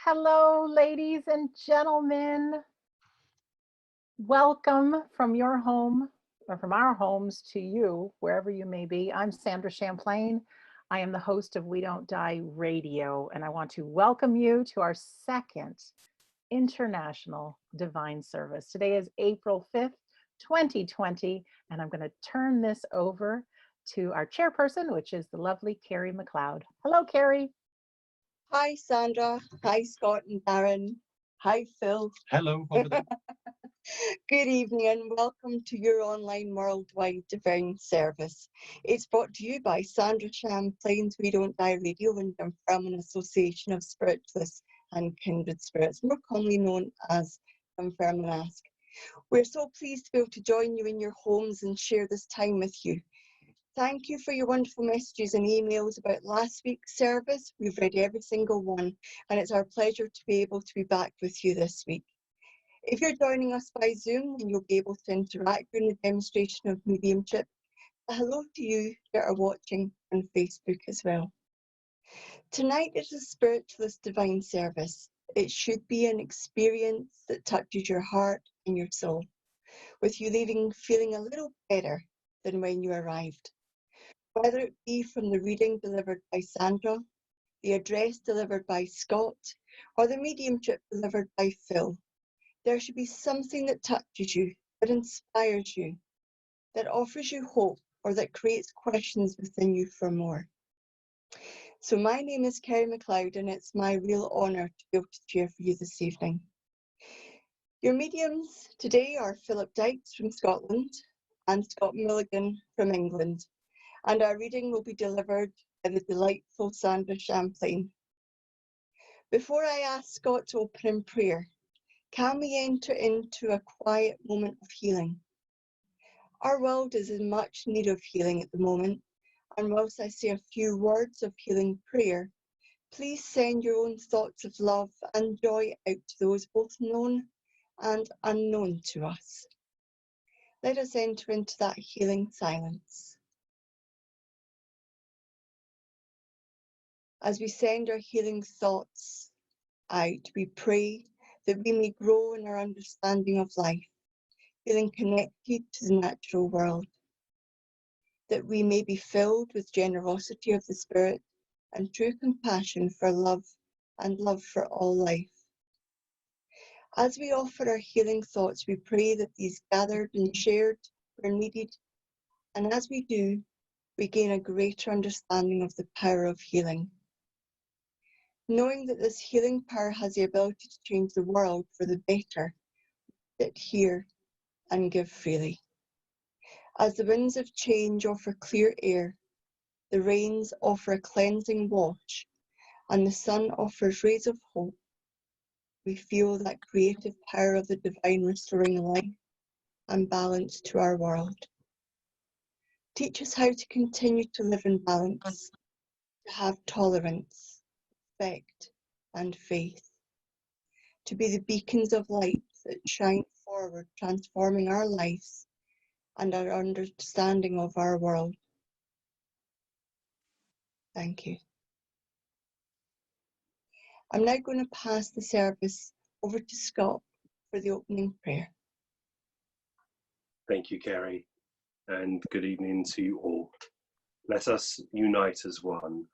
Hello, ladies and gentlemen. Welcome from your home or from our homes to you, wherever you may be. I'm Sandra Champlain. I am the host of We Don't Die Radio, and I want to welcome you to our second International Divine Service. Today is April 5th, 2020, and I'm going to turn this over to our chairperson, which is the lovely Carrie McLeod. Hello, Carrie. Hi, Sandra. Hi, Scott and Darren. Hi, Phil. Hello, over there. Good evening and welcome to your online worldwide divine service. It's brought to you by Sandra Champlain's We Don't Die Radio and Dunfermline Association of Spiritualists and Kindred Spirits, more commonly known as Dunfermline Ask. We're so pleased to be able to join you in your homes and share this time with you. Thank you for your wonderful messages and emails about last week's service. We've read every single one, and it's our pleasure to be able to be back with you this week. If you're joining us by Zoom, then you'll be able to interact during the demonstration of mediumship. Hello to you that are watching on Facebook as well. Tonight is a Spiritualist divine service. It should be an experience that touches your heart and your soul, with you leaving feeling a little better than when you arrived. Whether it be from the reading delivered by Sandra, the address delivered by Scott, or the mediumship delivered by Phil, there should be something that touches you, that inspires you, that offers you hope, or that creates questions within you for more. So my name is Carrie McLeod, and it's my real honour to be able to share for you this evening. Your mediums today are Philip Dykes from Scotland and Scott Milligan from England. And our reading will be delivered by the delightful Sandra Champlain. Before I ask Scott to open in prayer, can we enter into a quiet moment of healing? Our world is in much need of healing at the moment, and whilst I say a few words of healing prayer, please send your own thoughts of love and joy out to those both known and unknown to us. Let us enter into that healing silence. As we send our healing thoughts out, we pray that we may grow in our understanding of life, feeling connected to the natural world, that we may be filled with generosity of the Spirit and true compassion for love and love for all life. As we offer our healing thoughts, we pray that these gathered and shared where needed, and as we do, we gain a greater understanding of the power of healing. Knowing that this healing power has the ability to change the world for the better, sit here and give freely. As the winds of change offer clear air, the rains offer a cleansing wash, and the sun offers rays of hope, we feel that creative power of the divine restoring life and balance to our world. Teach us how to continue to live in balance, to have tolerance, respect and faith, to be the beacons of light that shine forward, transforming our lives and our understanding of our world. Thank you. I'm now going to pass the service over to Scott for the opening prayer. Thank you, Carrie, and good evening to you all. Let us unite as one,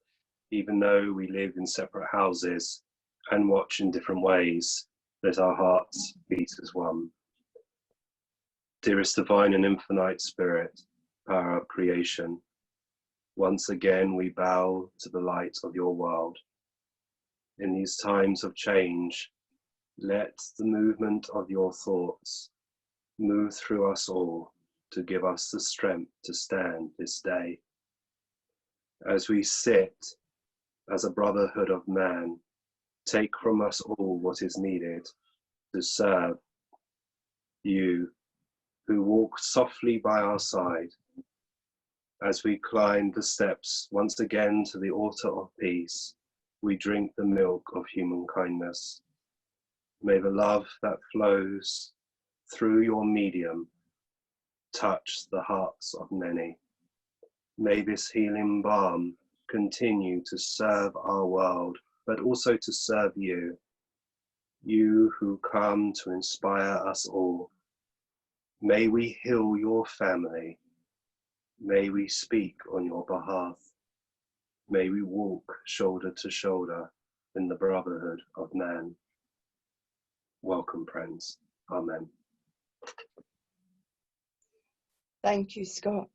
even though we live in separate houses and watch in different ways. Let our hearts beat as one. Dearest divine and infinite Spirit, power of creation, once again we bow to the light of your world. In these times of change, let the movement of your thoughts move through us all to give us the strength to stand this day. As we sit as a brotherhood of man, take from us all what is needed to serve you, who walk softly by our side. As we climb the steps once again to the altar of peace, we drink the milk of human kindness. May the love that flows through your medium touch the hearts of many. May this healing balm continue to serve our world, but also to serve you you who come to inspire us all. May we heal your family. May we speak on your behalf. May we walk shoulder to shoulder in the brotherhood of man. Welcome, friends. Amen. Thank you, Scott.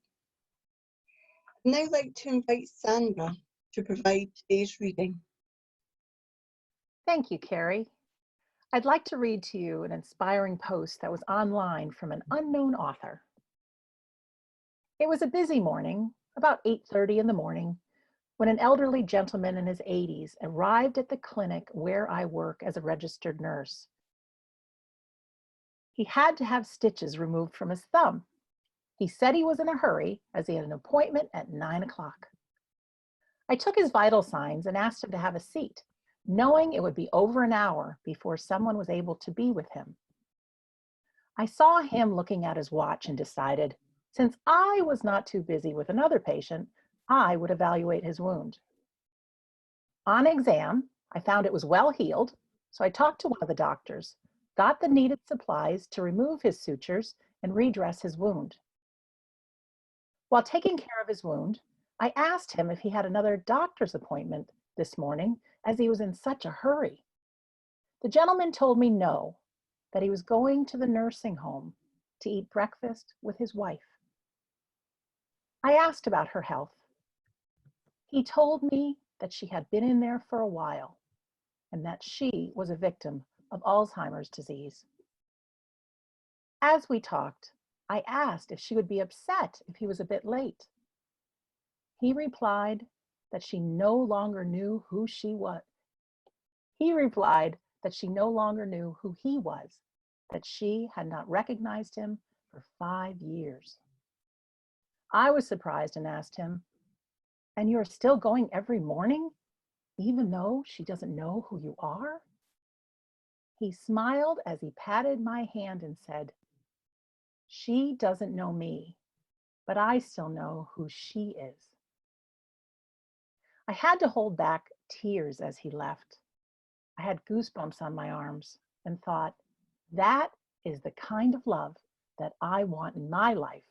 I'd now like to invite Sandra to provide today's reading. Thank you, Carrie. I'd like to read to you an inspiring post that was online from an unknown author. It was a busy morning, about 8:30 in the morning, when an elderly gentleman in his 80s arrived at the clinic where I work as a registered nurse. He had to have stitches removed from his thumb. He said he was in a hurry as he had an appointment at 9 o'clock. I took his vital signs and asked him to have a seat, knowing it would be over an hour before someone was able to be with him. I saw him looking at his watch and decided, since I was not too busy with another patient, I would evaluate his wound. On exam, I found it was well healed, so I talked to one of the doctors, got the needed supplies to remove his sutures and redress his wound. While taking care of his wound, I asked him if he had another doctor's appointment this morning as he was in such a hurry. The gentleman told me no, that he was going to the nursing home to eat breakfast with his wife. I asked about her health. He told me that she had been in there for a while and that she was a victim of Alzheimer's disease. As we talked, I asked if she would be upset if he was a bit late. He replied that she no longer knew who she was. He replied that she no longer knew who he was, that she had not recognized him for 5 years. I was surprised and asked him, "And you're still going every morning, even though she doesn't know who you are?" He smiled as he patted my hand and said, "She doesn't know me, but I still know who she is." I had to hold back tears as he left. I had goosebumps on my arms and thought, that is the kind of love that I want in my life.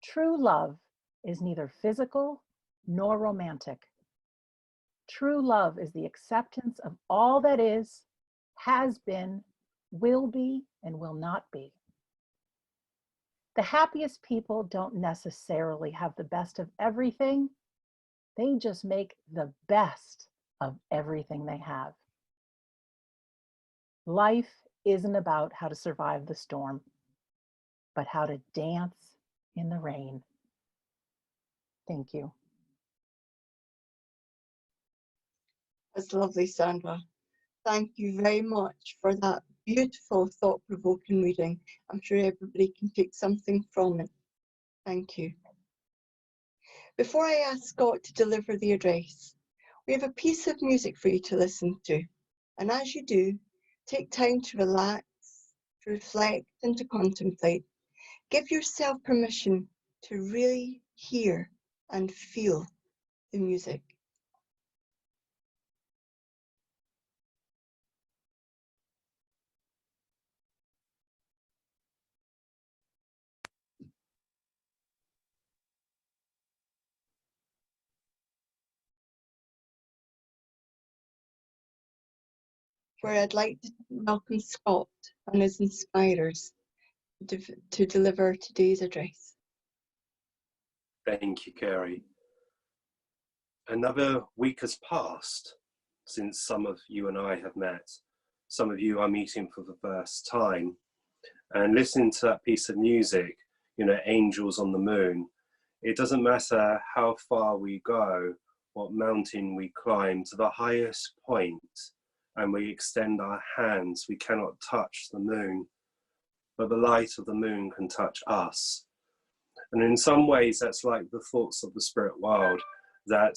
True love is neither physical nor romantic. True love is the acceptance of all that is, has been, will be, and will not be. The happiest people don't necessarily have the best of everything. They just make the best of everything they have. Life isn't about how to survive the storm, but how to dance in the rain. Thank you. That's lovely, Sandra. Thank you very much for that beautiful, thought-provoking reading. I'm sure everybody can take something from it. Thank you. Before I ask Scott to deliver the address, we have a piece of music for you to listen to. And as you do, take time to relax, to reflect, and to contemplate. Give yourself permission to really hear and feel the music. Where I'd like to welcome Scott and his inspirers to deliver today's address. Thank you, Carrie. Another week has passed since some of you and I have met. Some of you are meeting for the first time. And listening to that piece of music, you know, Angels on the Moon, it doesn't matter how far we go, what mountain we climb to the highest point, and we extend our hands, we cannot touch the moon, but the light of the moon can touch us. And in some ways, that's like the thoughts of the spirit world, that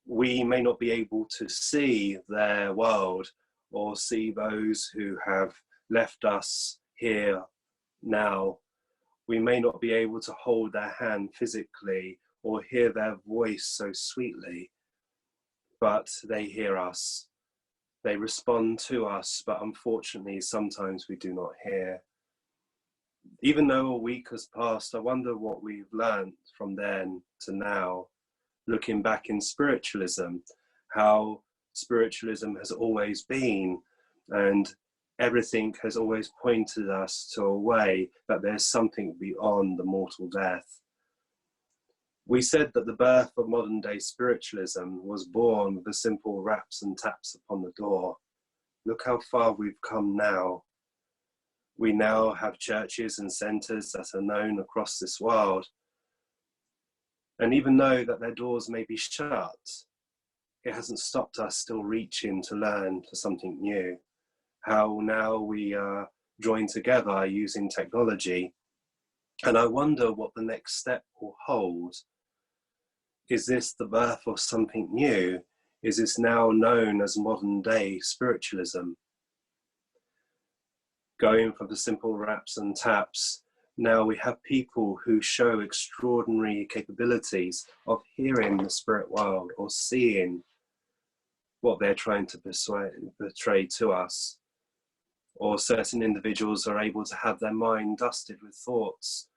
we may not be able to see their world or see those who have left us here now. We may not be able to hold their hand physically or hear their voice so sweetly, but they hear us. They respond to us, but unfortunately, sometimes we do not hear. Even though a week has passed, I wonder what we've learned from then to now, looking back in spiritualism, how spiritualism has always been, and everything has always pointed us to a way that there's something beyond the mortal death. We said that the birth of modern day spiritualism was born with the simple raps and taps upon the door. Look how far we've come now. We now have churches and centres that are known across this world. And even though that their doors may be shut, it hasn't stopped us still reaching to learn for something new. How now we are joined together using technology. And I wonder what the next step will hold. Is this the birth of something new? Is this now known as modern day spiritualism? Going from the simple raps and taps, now we have people who show extraordinary capabilities of hearing the spirit world or seeing what they're trying to portray to us. Or certain individuals are able to have their mind dusted with thoughts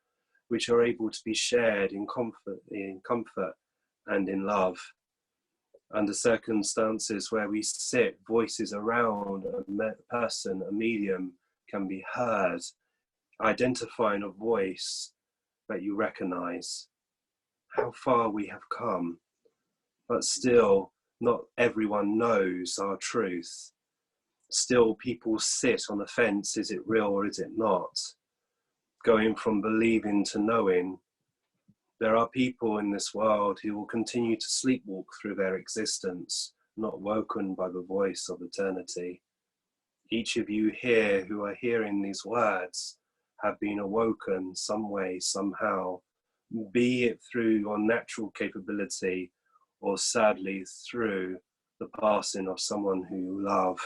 which are able to be shared in comfort and in love. Under circumstances where we sit, voices around a person, a medium, can be heard, identifying a voice that you recognize. How far we have come, but still not everyone knows our truth. Still people sit on the fence, is it real or is it not? Going from believing to knowing. There are people in this world who will continue to sleepwalk through their existence, not woken by the voice of eternity. Each of you here who are hearing these words have been awoken some way, somehow, be it through your natural capability or sadly through the passing of someone who you love.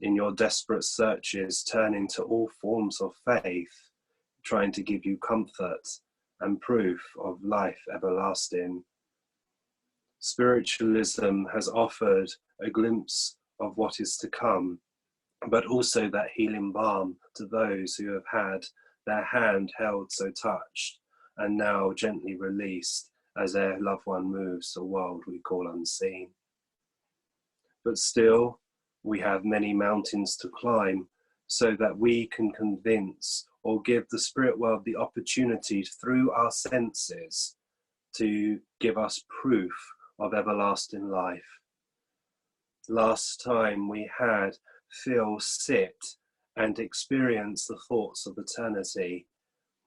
In your desperate searches, turning to all forms of faith, trying to give you comfort and proof of life everlasting. Spiritualism has offered a glimpse of what is to come, but also that healing balm to those who have had their hand held so touched and now gently released as their loved one moves a world we call unseen. But still, we have many mountains to climb so that we can convince or give the spirit world the opportunity through our senses to give us proof of everlasting life. Last time we had Phil sit and experience the thoughts of eternity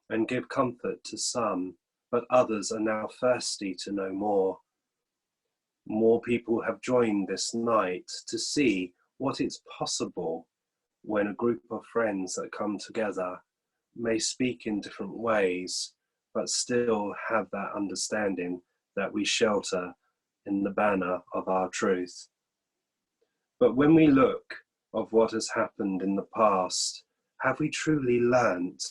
and give comfort to some, but others are now thirsty to know more. More people have joined this night to see what is possible when a group of friends that come together may speak in different ways, but still have that understanding that we shelter in the banner of our truth. But when we look of what has happened in the past, have we truly learnt?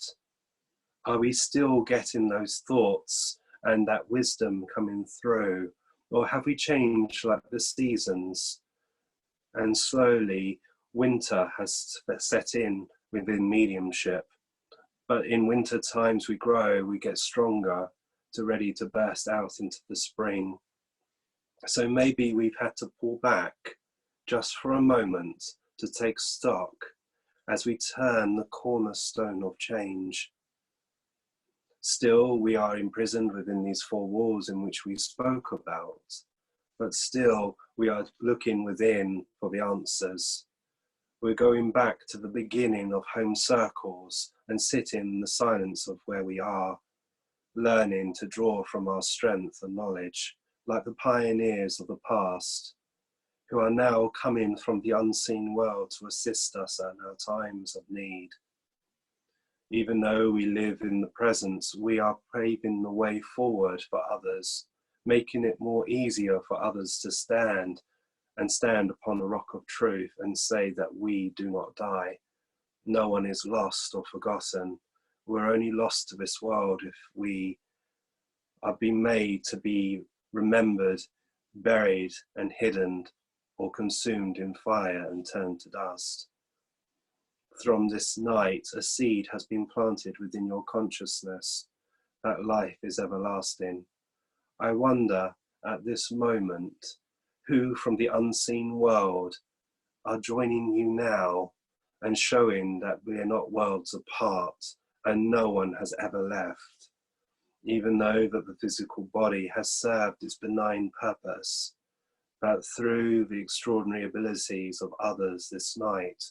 Are we still getting those thoughts and that wisdom coming through? Or have we changed like the seasons? And slowly winter has set in within mediumship. But in winter times we grow, we get stronger, to ready to burst out into the spring. So maybe we've had to pull back just for a moment to take stock as we turn the cornerstone of change. Still, we are imprisoned within these four walls in which we spoke about, but still we are looking within for the answers. We're going back to the beginning of home circles and sitting in the silence of where we are, learning to draw from our strength and knowledge, like the pioneers of the past, who are now coming from the unseen world to assist us at our times of need. Even though we live in the present, we are paving the way forward for others, making it more easier for others to stand upon the rock of truth and say that we do not die. No one is lost or forgotten. We're only lost to this world if we are being made to be remembered, buried and hidden or consumed in fire and turned to dust. From this night, a seed has been planted within your consciousness that life is everlasting. I wonder at this moment who from the unseen world are joining you now and showing that we are not worlds apart and no one has ever left, even though that the physical body has served its benign purpose, that through the extraordinary abilities of others this night,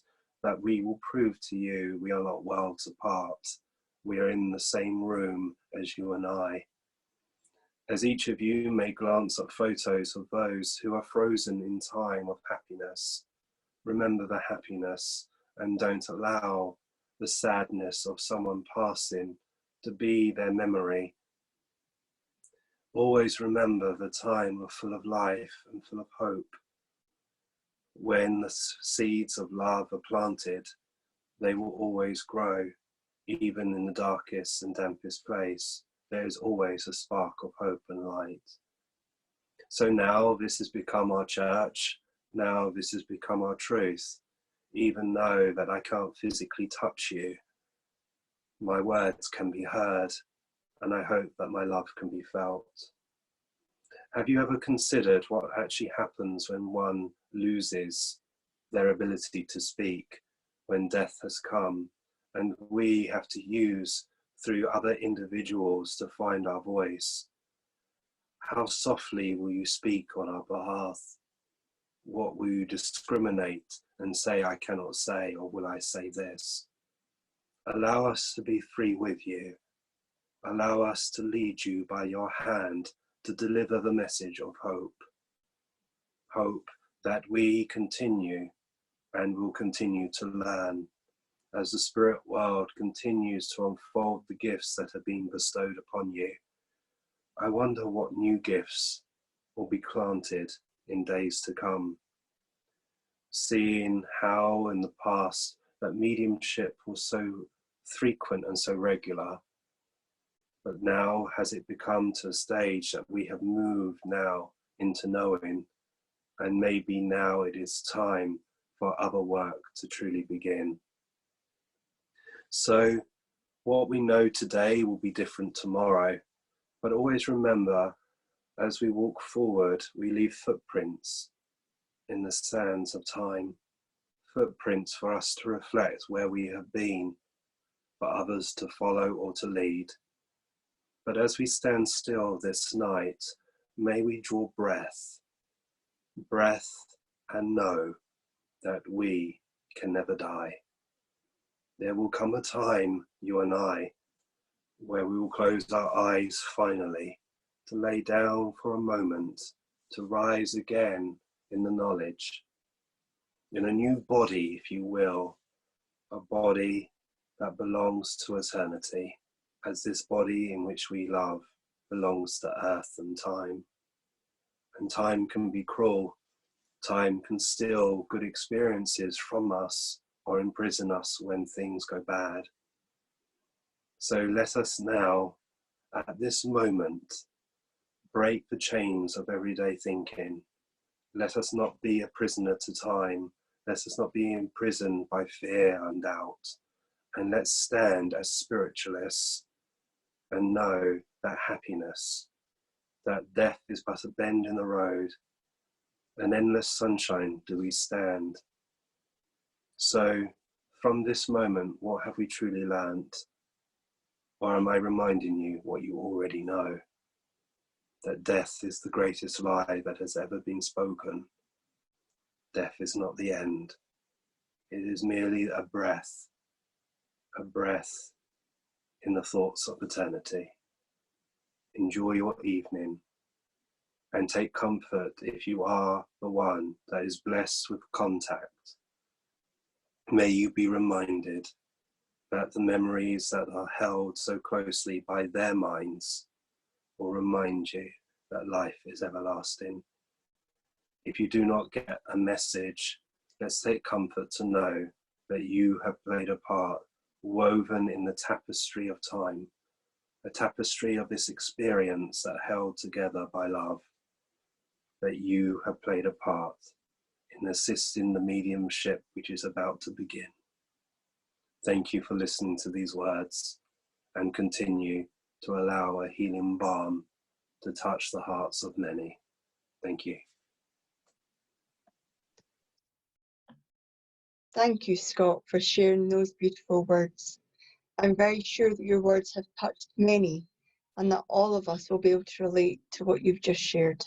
that we will prove to you we are not worlds apart. We are in the same room as you and I. As each of you may glance at photos of those who are frozen in time of happiness, remember the happiness and don't allow the sadness of someone passing to be their memory. Always remember the time full of life and full of hope. When the seeds of love are planted, they will always grow. Even in the darkest and dampest place, there is always a spark of hope and light. So now this has become our church. Now this has become our truth. Even though that I can't physically touch you, my words can be heard, and I hope that my love can be felt. Have you ever considered what actually happens when one loses their ability to speak, when death has come, and we have to use through other individuals to find our voice? How softly will you speak on our behalf? What will you discriminate and say I cannot say, or will I say this? Allow us to be free with you. Allow us to lead you by your hand to deliver the message of hope. Hope that we continue and will continue to learn as the spirit world continues to unfold the gifts that have been bestowed upon you. I wonder what new gifts will be planted in days to come. Seeing how in the past that mediumship was so frequent and so regular, but now has it become to a stage that we have moved now into knowing, and maybe now it is time for other work to truly begin. So what we know today will be different tomorrow, but always remember, as we walk forward, we leave footprints in the sands of time, footprints for us to reflect where we have been, for others to follow or to lead. But as we stand still this night, may we draw breath, and know that we can never die. There will come a time, you and I, where we will close our eyes finally, to lay down for a moment, to rise again in the knowledge, in a new body, if you will, a body that belongs to eternity, as this body in which we love belongs to earth and time. And time can be cruel. Time can steal good experiences from us or imprison us when things go bad. So let us now, at this moment, break the chains of everyday thinking. Let us not be a prisoner to time. Let us not be imprisoned by fear and doubt. And let's stand as spiritualists and know that happiness, that death is but a bend in the road, an endless sunshine do we stand. So from this moment, what have we truly learnt? Or am I reminding you what you already know? That death is the greatest lie that has ever been spoken. Death is not the end. It is merely a breath in the thoughts of eternity. Enjoy your evening and take comfort if you are the one that is blessed with contact. May you be reminded that the memories that are held so closely by their minds will remind you that life is everlasting. If you do not get a message, let's take comfort to know that you have played a part woven in the tapestry of time, a tapestry of this experience that held together by love, that you have played a part in assisting the mediumship which is about to begin. Thank you for listening to these words, and continue to allow a healing balm to touch the hearts of many. Thank you. Thank you, Scott, for sharing those beautiful words. I'm very sure that your words have touched many, and that all of us will be able to relate to what you've just shared.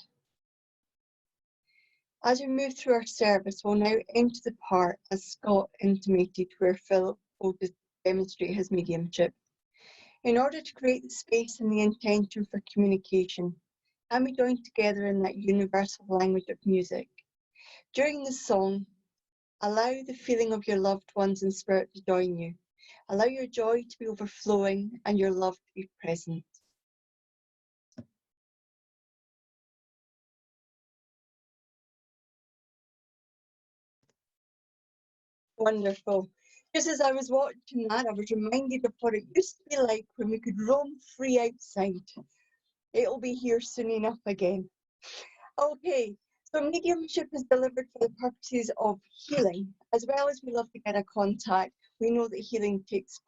As we move through our service, we'll now enter the part, as Scott intimated, where Phil will demonstrate his mediumship. In order to create the space and the intention for communication, and we join together in that universal language of music. During the song, allow the feeling of your loved ones in spirit to join you. Allow your joy to be overflowing and your love to be present. Wonderful. Just as I was watching that, I was reminded of what it used to be like when we could roam free outside. It'll be here soon enough again. Okay, so mediumship is delivered for the purposes of healing. As well as we love to get a contact, we know that healing takes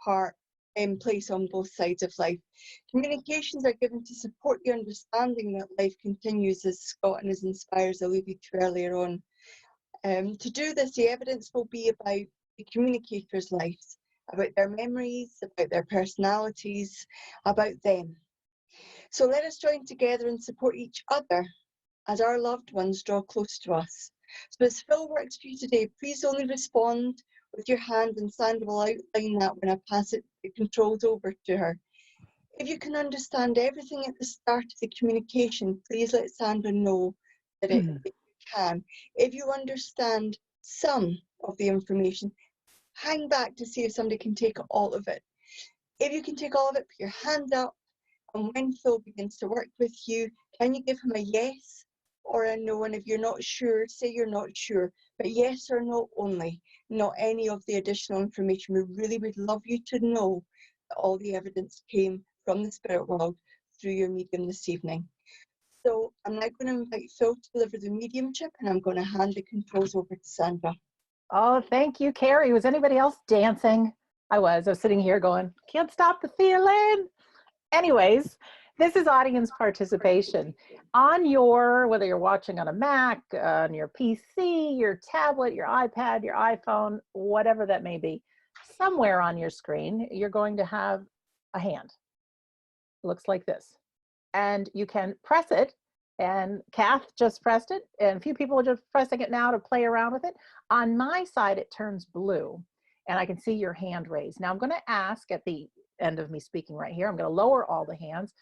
place on both sides of life. Communications are given to support the understanding that life continues, as Scott and his inspires alluded to earlier on. To do this, the evidence will be about the communicators' lives, about their memories, about their personalities, about them. So let us join together and support each other as our loved ones draw close to us. So as Phil works for you today, please only respond with your hand, and Sandra will outline that when I pass the controls over to her. If you can understand everything at the start of the communication, please let Sandra know that it can. If you understand some of the information, hang back to see if somebody can take all of it. If you can take all of it, put your hand up, and when Phil begins to work with you, can you give him a yes or a no? And if you're not sure, say you're not sure, but yes or no only, not any of the additional information. We really would love you to know that all the evidence came from the spirit world through your medium this evening. So I'm now going to invite Phil to deliver the mediumship, and I'm going to hand the controls over to Sandra. Oh, thank you, Carrie. Was anybody else dancing? I was sitting here going, can't stop the feeling. Anyways, this is audience participation. On your, whether you're watching on a Mac, on your PC, your tablet, your iPad, your iPhone, whatever that may be, somewhere on your screen, you're going to have a hand. It looks like this. And you can press it, and Kath just pressed it, and a few people are just pressing it now to play around with it. On my side, it turns blue, and I can see your hand raised. Now I'm going to ask at the end of me speaking right here, I'm going to lower all the hands.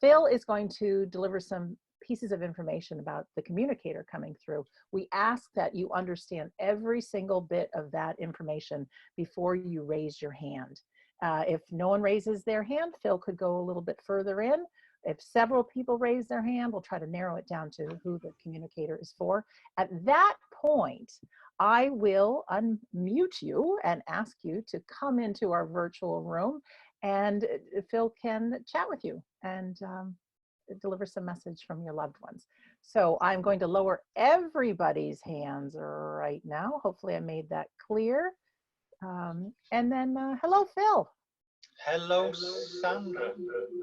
Phil is going to deliver some pieces of information about the communicator coming through. We ask that you understand every single bit of that information before you raise your hand. If no one raises their hand, Phil could go a little bit further in. If several people raise their hand, we'll try to narrow it down to who the communicator is for. At that point, I will unmute you and ask you to come into our virtual room, and Phil can chat with you and deliver some message from your loved ones. So I'm going to lower everybody's hands right now. Hopefully I made that clear. And then, hello, Phil. Hello, Sandra.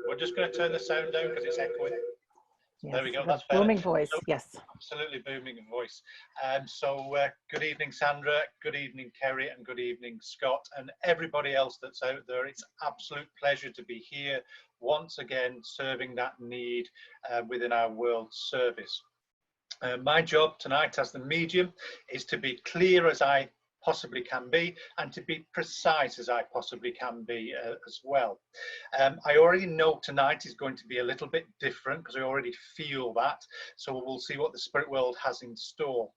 We're just going to turn the sound down because it's echoing. Yes, there we go. That's better. Booming voice. So, yes. Absolutely booming voice. Good evening, Sandra. Good evening, Kerry, and good evening, Scott, and everybody else that's out there. It's an absolute pleasure to be here once again, serving that need within our world service. My job tonight as the medium is to be clear as I possibly can be, and to be precise as I possibly can be as well. I already know tonight is going to be a little bit different because I already feel that, so we'll see what the spirit world has in store.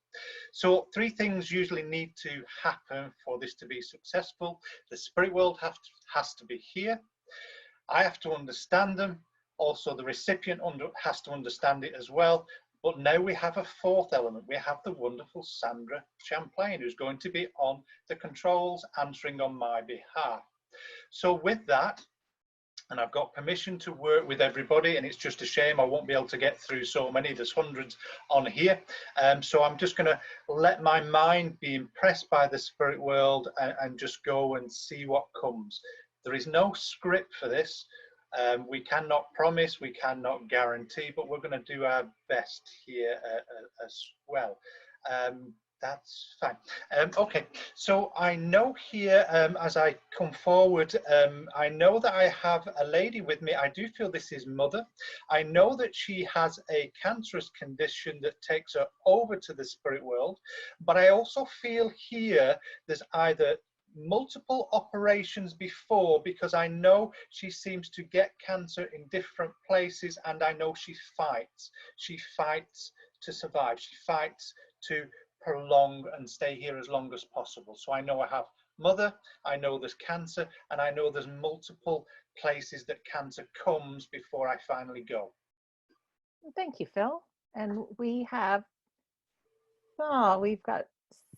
So 3 things usually need to happen for this to be successful. The spirit world has to be here, I have to understand them, also the recipient has to understand it as well. But now we have a 4th element. We have the wonderful Sandra Champlain, who's going to be on the controls, answering on my behalf. So with that, and I've got permission to work with everybody, and it's just a shame I won't be able to get through so many. There's hundreds on here. So I'm just going to let my mind be impressed by the spirit world and just go and see what comes. There is no script for this. We cannot promise, we cannot guarantee, but we're going to do our best here as well. That's fine. Okay, so I know here as I come forward, I know that I have a lady with me. I do feel this is Mother. I know that she has a cancerous condition that takes her over to the spirit world, but I also feel here there's either multiple operations before, because I know she seems to get cancer in different places, and I know she fights to survive, she fights to prolong and stay here as long as possible. So I know I have Mother, I know there's cancer, and I know there's multiple places that cancer comes before I finally go. Thank you, Phil. And we have, we've got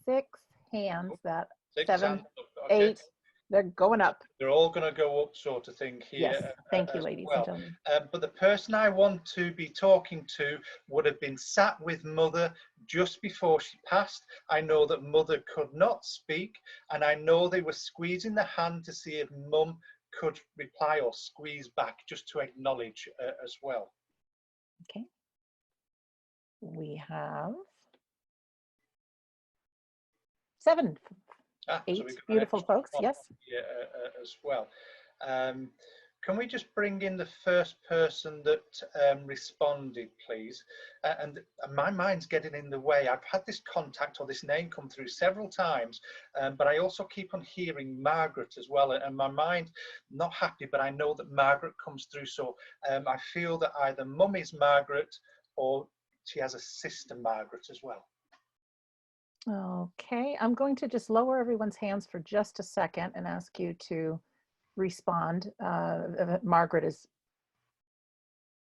6 hands that, 7, Hands up, okay. 8, they're going up. They're all going to go up, sort of thing here. Yes, thank you, ladies and gentlemen. But the person I want to be talking to would have been sat with Mother just before she passed. I know that Mother could not speak, and I know they were squeezing the hand to see if Mum could reply or squeeze back, just to acknowledge as well. Okay. We have 7, 8 So beautiful folks. Yes. Yeah, as well. Can we just bring in the first person that responded, please? And my mind's getting in the way. I've had this contact or this name come through several times, but I also keep on hearing Margaret as well. And my mind, not happy, but I know that Margaret comes through. So I feel that either Mum is Margaret or she has a sister Margaret as well. Okay, I'm going to just lower everyone's hands for just a second and ask you to respond. Margaret is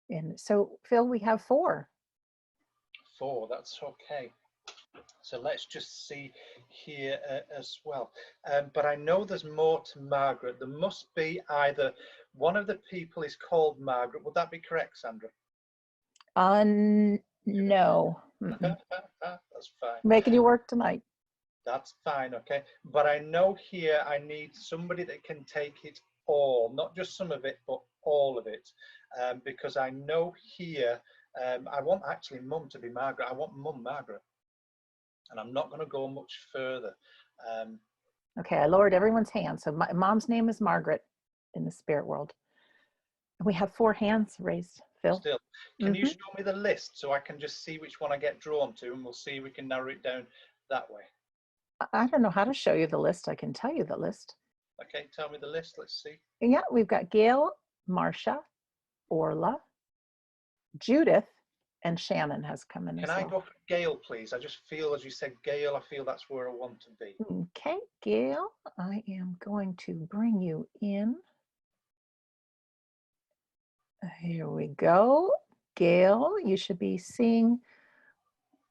in. So Phil, we have 4. 4, that's okay. So let's just see here as well. But I know there's more to Margaret. There must be either one of the people is called Margaret. Would that be correct, Sandra? No. That's fine. Making you work tonight. That's fine, okay. But I know here I need somebody that can take it all, not just some of it, but all of it. Because I know here, I want actually Mum to be Margaret. I want Mum Margaret. And I'm not going to go much further. Okay, I lowered everyone's hands. So my Mom's name is Margaret in the spirit world. We have 4 hands raised. Phil? Still, can you show me the list so I can just see which one I get drawn to, and we'll see if we can narrow it down that way. I don't know how to show you the list. I can tell you the list. Okay, tell me the list. Let's see. Yeah, we've got Gail, Marcia, Orla, Judith, and Shannon has come in. Can as I well. go for Gail, please? I just feel, as you said, Gail, I feel that's where I want to be. Okay, Gail, I am going to bring you in. Here we go. Gail, you should be seeing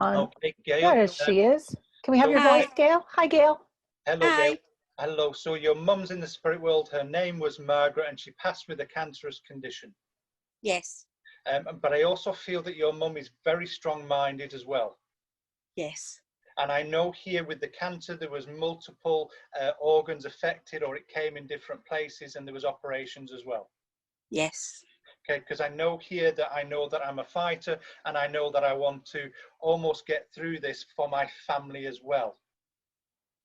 on. Okay, Gail. There she is. Can we have your Hi. voice, Gail? Hi, Gail. Hello, Hi. Gail. Hello. So your mum's in the spirit world. Her name was Margaret, and she passed with a cancerous condition. Yes, But I also feel that your mum is very strong-minded as well. yes, And I know here with the cancer, there was multiple organs affected, or it came in different places, and there was operations as well. yes, Okay, because I know here that I'm a fighter, and I know that I want to almost get through this for my family as well.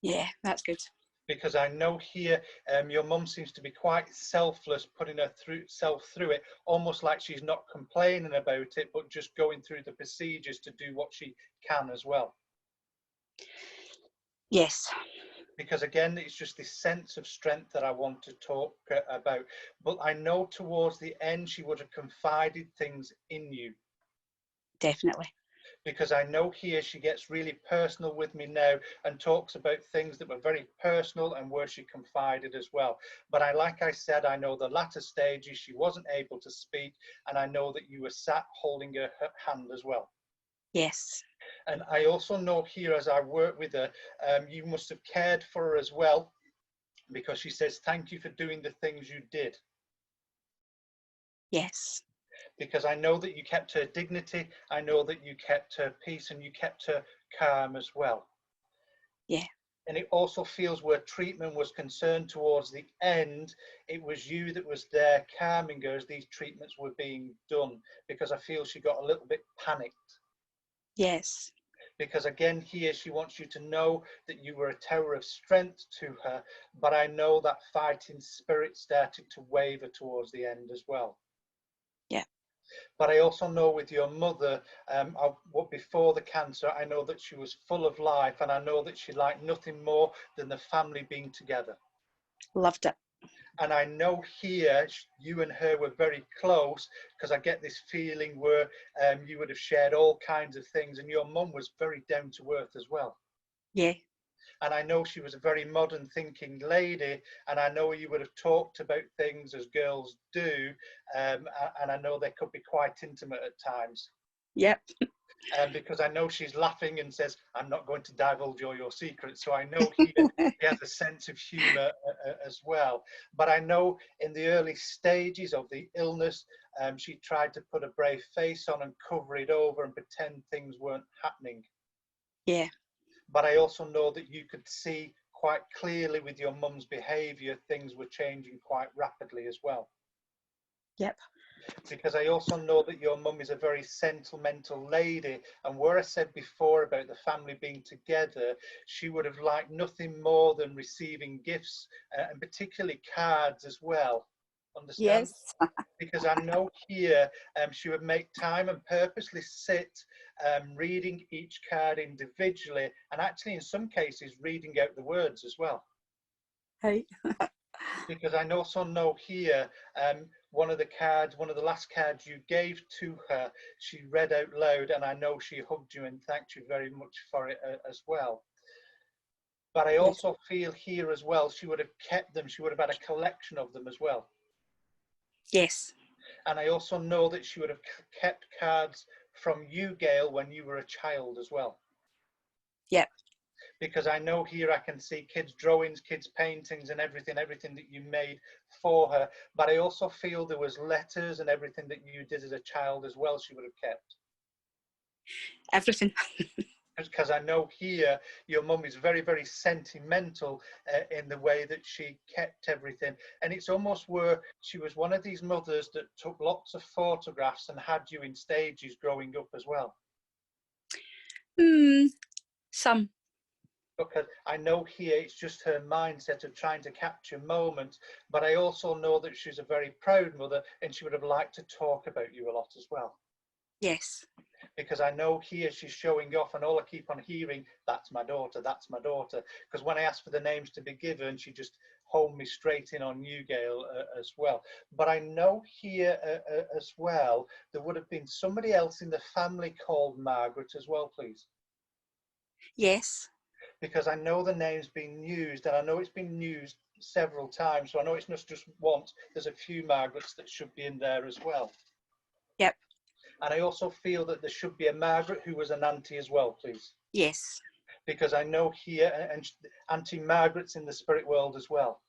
yeah, that's good. Because I know here your mum seems to be quite selfless, putting herself through it, almost like she's not complaining about it, but just going through the procedures to do what she can as well. Yes, Because again, it's just this sense of strength that I want to talk about. But I know towards the end, she would have confided things in you. definitely. Because I know here she gets really personal with me now and talks about things that were very personal and where she confided as well. But like I said, I know the latter stages, she wasn't able to speak, and I know that you were sat holding her hand as well. Yes, And I also know here, as I work with her, you must have cared for her as well, because she says, thank you for doing the things you did. Yes. Because I know that you kept her dignity, I know that you kept her peace, and you kept her calm as well. Yeah. And it also feels where treatment was concerned towards the end, it was you that was there calming her as these treatments were being done, because I feel she got a little bit panicked. Yes. Because again, here she wants you to know that you were a tower of strength to her, but I know that fighting spirit started to waver towards the end as well. Yeah. But I also know with your mother, before the cancer, I know that she was full of life, and I know that she liked nothing more than the family being together. Loved it. And I know here you and her were very close, because I get this feeling where you would have shared all kinds of things, and your mum was very down to earth as well. Yeah. And I know she was a very modern thinking lady, and I know you would have talked about things as girls do, and I know they could be quite intimate at times. Yep. Because I know she's laughing and says, I'm not going to divulge all your secrets. So I know he has a sense of humour as well. But I know in the early stages of the illness, she tried to put a brave face on and cover it over and pretend things weren't happening. Yeah. But I also know that you could see quite clearly with your mum's behaviour, things were changing quite rapidly as well. Yep. Because I also know that your mum is a very sentimental lady, and where I said before about the family being together, she would have liked nothing more than receiving gifts, and particularly cards as well. Understand? Yes. Because I know here she would make time and purposely sit reading each card individually, and actually in some cases reading out the words as well. Right. Because I also know here one of the last cards you gave to her, she read out loud, and I know she hugged you and thanked you very much for it as well. But I also feel here as well, she would have kept them, she would have had a collection of them as well. Yes. And I also know that she would have kept cards from you, Gail, when you were a child as well. Yep. Because I know here I can see kids' drawings, kids' paintings and everything that you made for her. But I also feel there was letters and everything that you did as a child as well she would have kept. Everything. Because I know here your mum is very, very sentimental in the way that she kept everything. And it's almost where she was one of these mothers that took lots of photographs and had you in stages growing up as well. Some. Because I know here it's just her mindset of trying to capture moments, but I also know that she's a very proud mother, and she would have liked to talk about you a lot as well. Yes. Because I know here she's showing off, and all I keep on hearing, that's my daughter, that's my daughter. Because when I asked for the names to be given, she just honed me straight in on you, Gail, as well. But I know here as well, there would have been somebody else in the family called Margaret as well, please. Yes. Because I know the name's been used, and I know it's been used several times, so I know it's not just once. There's a few Margarets that should be in there as well. Yep. And I also feel that there should be a Margaret who was an auntie as well, please. Yes. Because I know here, and Auntie Margaret's in the spirit world as well.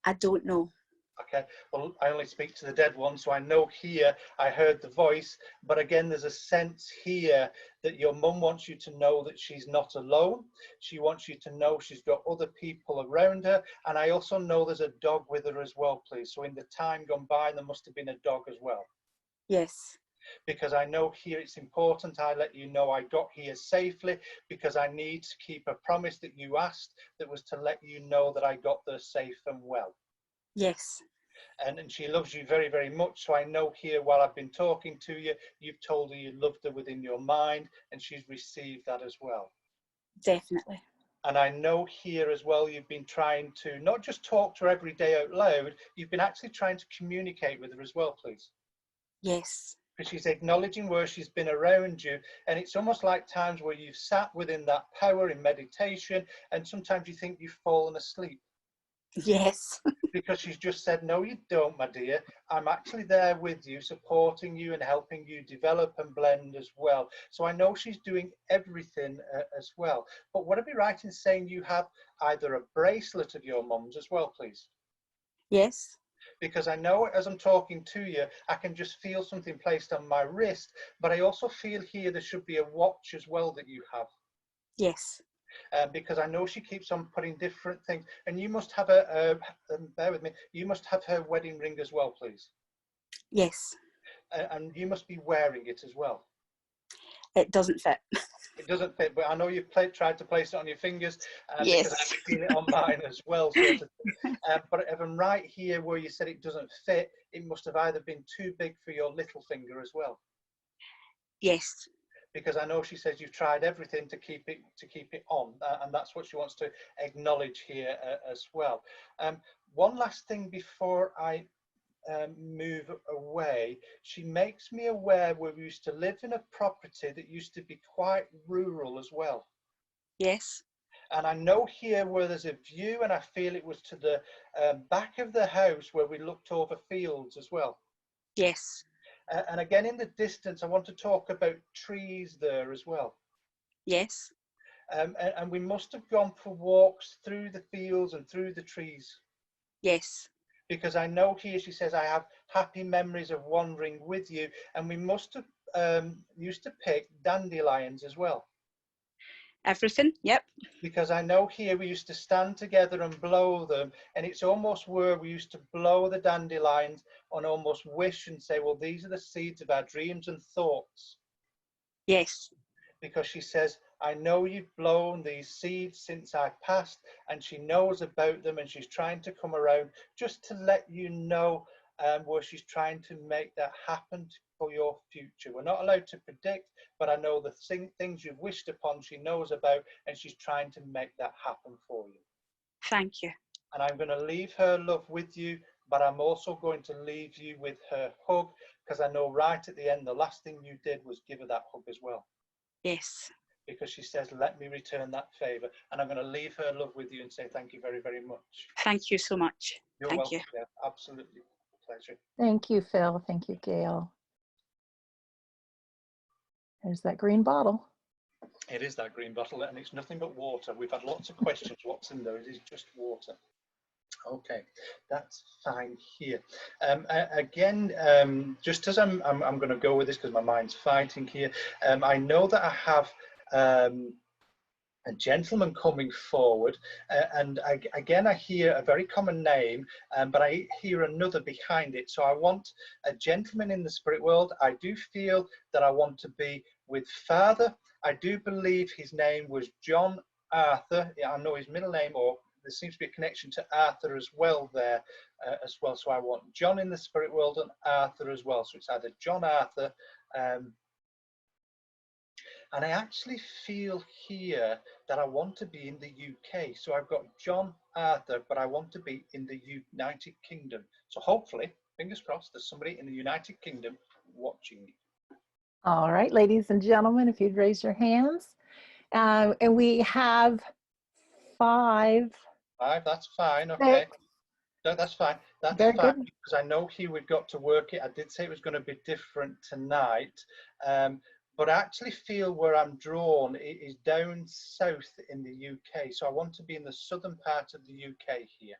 I don't know. Okay, well, I only speak to the dead one, so I know here I heard the voice, but again, there's a sense here that your mum wants you to know that she's not alone. She wants you to know she's got other people around her, and I also know there's a dog with her as well, please. So in the time gone by, there must have been a dog as well. Yes. Because I know here it's important I let you know I got here safely, because I need to keep a promise that you asked, that was to let you know that I got there safe and well. Yes. And she loves you very, very much. So I know here, while I've been talking to you, you've told her you loved her within your mind, and she's received that as well. Definitely. And I know here as well, you've been trying to not just talk to her every day out loud, you've been actually trying to communicate with her as well, please. Yes. Because she's acknowledging where she's been around you, and it's almost like times where you've sat within that power in meditation, and sometimes you think you've fallen asleep. Yes. Because she's just said, no, you don't, my dear. I'm actually there with you, supporting you and helping you develop and blend as well. So I know she's doing everything as well. But would I be right in saying you have either a bracelet of your mum's as well, please? Yes. Because I know as I'm talking to you, I can just feel something placed on my wrist, but I also feel here there should be a watch as well that you have. Yes. Because I know she keeps on putting different things, and you must have bear with me, you must have her wedding ring as well, please. Yes. And you must be wearing it as well. It doesn't fit. It doesn't fit, but I know you've tried to place it on your fingers, because Yes. I've seen it on mine as well, sort of thing. But if I'm right here where you said it doesn't fit, it must have either been too big for your little finger as well. Yes. Because I know she says you've tried everything to keep it on, and that's what she wants to acknowledge here as well. One last thing before I move away, she makes me aware where we used to live in a property that used to be quite rural as well. Yes. And I know here where there's a view, and I feel it was to the back of the house where we looked over fields as well. Yes. And again, in the distance, I want to talk about trees there as well. Yes. And we must have gone for walks through the fields and through the trees. Yes. Because I know here she says, I have happy memories of wandering with you. And we must have used to pick dandelions as well. Everything. Yep. Because I know here we used to stand together and blow them, and it's almost where we used to blow the dandelions and almost wish and say, well, these are the seeds of our dreams and thoughts. Yes. Because she says, I know you've blown these seeds since I passed, and she knows about them, and she's trying to come around just to let you know where she's trying to make that happen for your future. We're not allowed to predict, but I know the things you've wished upon, she knows about, and she's trying to make that happen for you. Thank you. And I'm going to leave her love with you, but I'm also going to leave you with her hug, because I know right at the end, the last thing you did was give her that hug as well. Yes. Because she says, let me return that favor. And I'm going to leave her love with you and say thank you very, very much. Thank you so much. You're Thank welcome. you. Yeah, absolutely. Pleasure. Thank you, Phil. Thank you, Gail. There's that green bottle. It is that green bottle, and it's nothing but water. We've had lots of questions. What's in there? It is just water. Okay, that's fine here. Again, just as I'm going to go with this because my mind's fighting here. I know that I have a gentleman coming forward, and again I hear a very common name, but I hear another behind it. So I want a gentleman in the spirit world. I do feel that I want to be with Father. I do believe his name was John Arthur. Yeah, I know his middle name, or there seems to be a connection to Arthur as well there as well. So I want John in the spirit world and Arthur as well. So it's either John Arthur, and I actually feel here that I want to be in the UK. So I've got John Arthur, but I want to be in the United Kingdom. So hopefully, fingers crossed, there's somebody in the United Kingdom watching. All right, ladies and gentlemen, if you'd raise your hands. And we have 5. 5, that's fine, okay. 6. No, that's fine. That's Very fine, good. because I know here we've got to work it. I did say it was going to be different tonight. But I actually feel where I'm drawn is down south in the UK. So I want to be in the southern part of the UK here.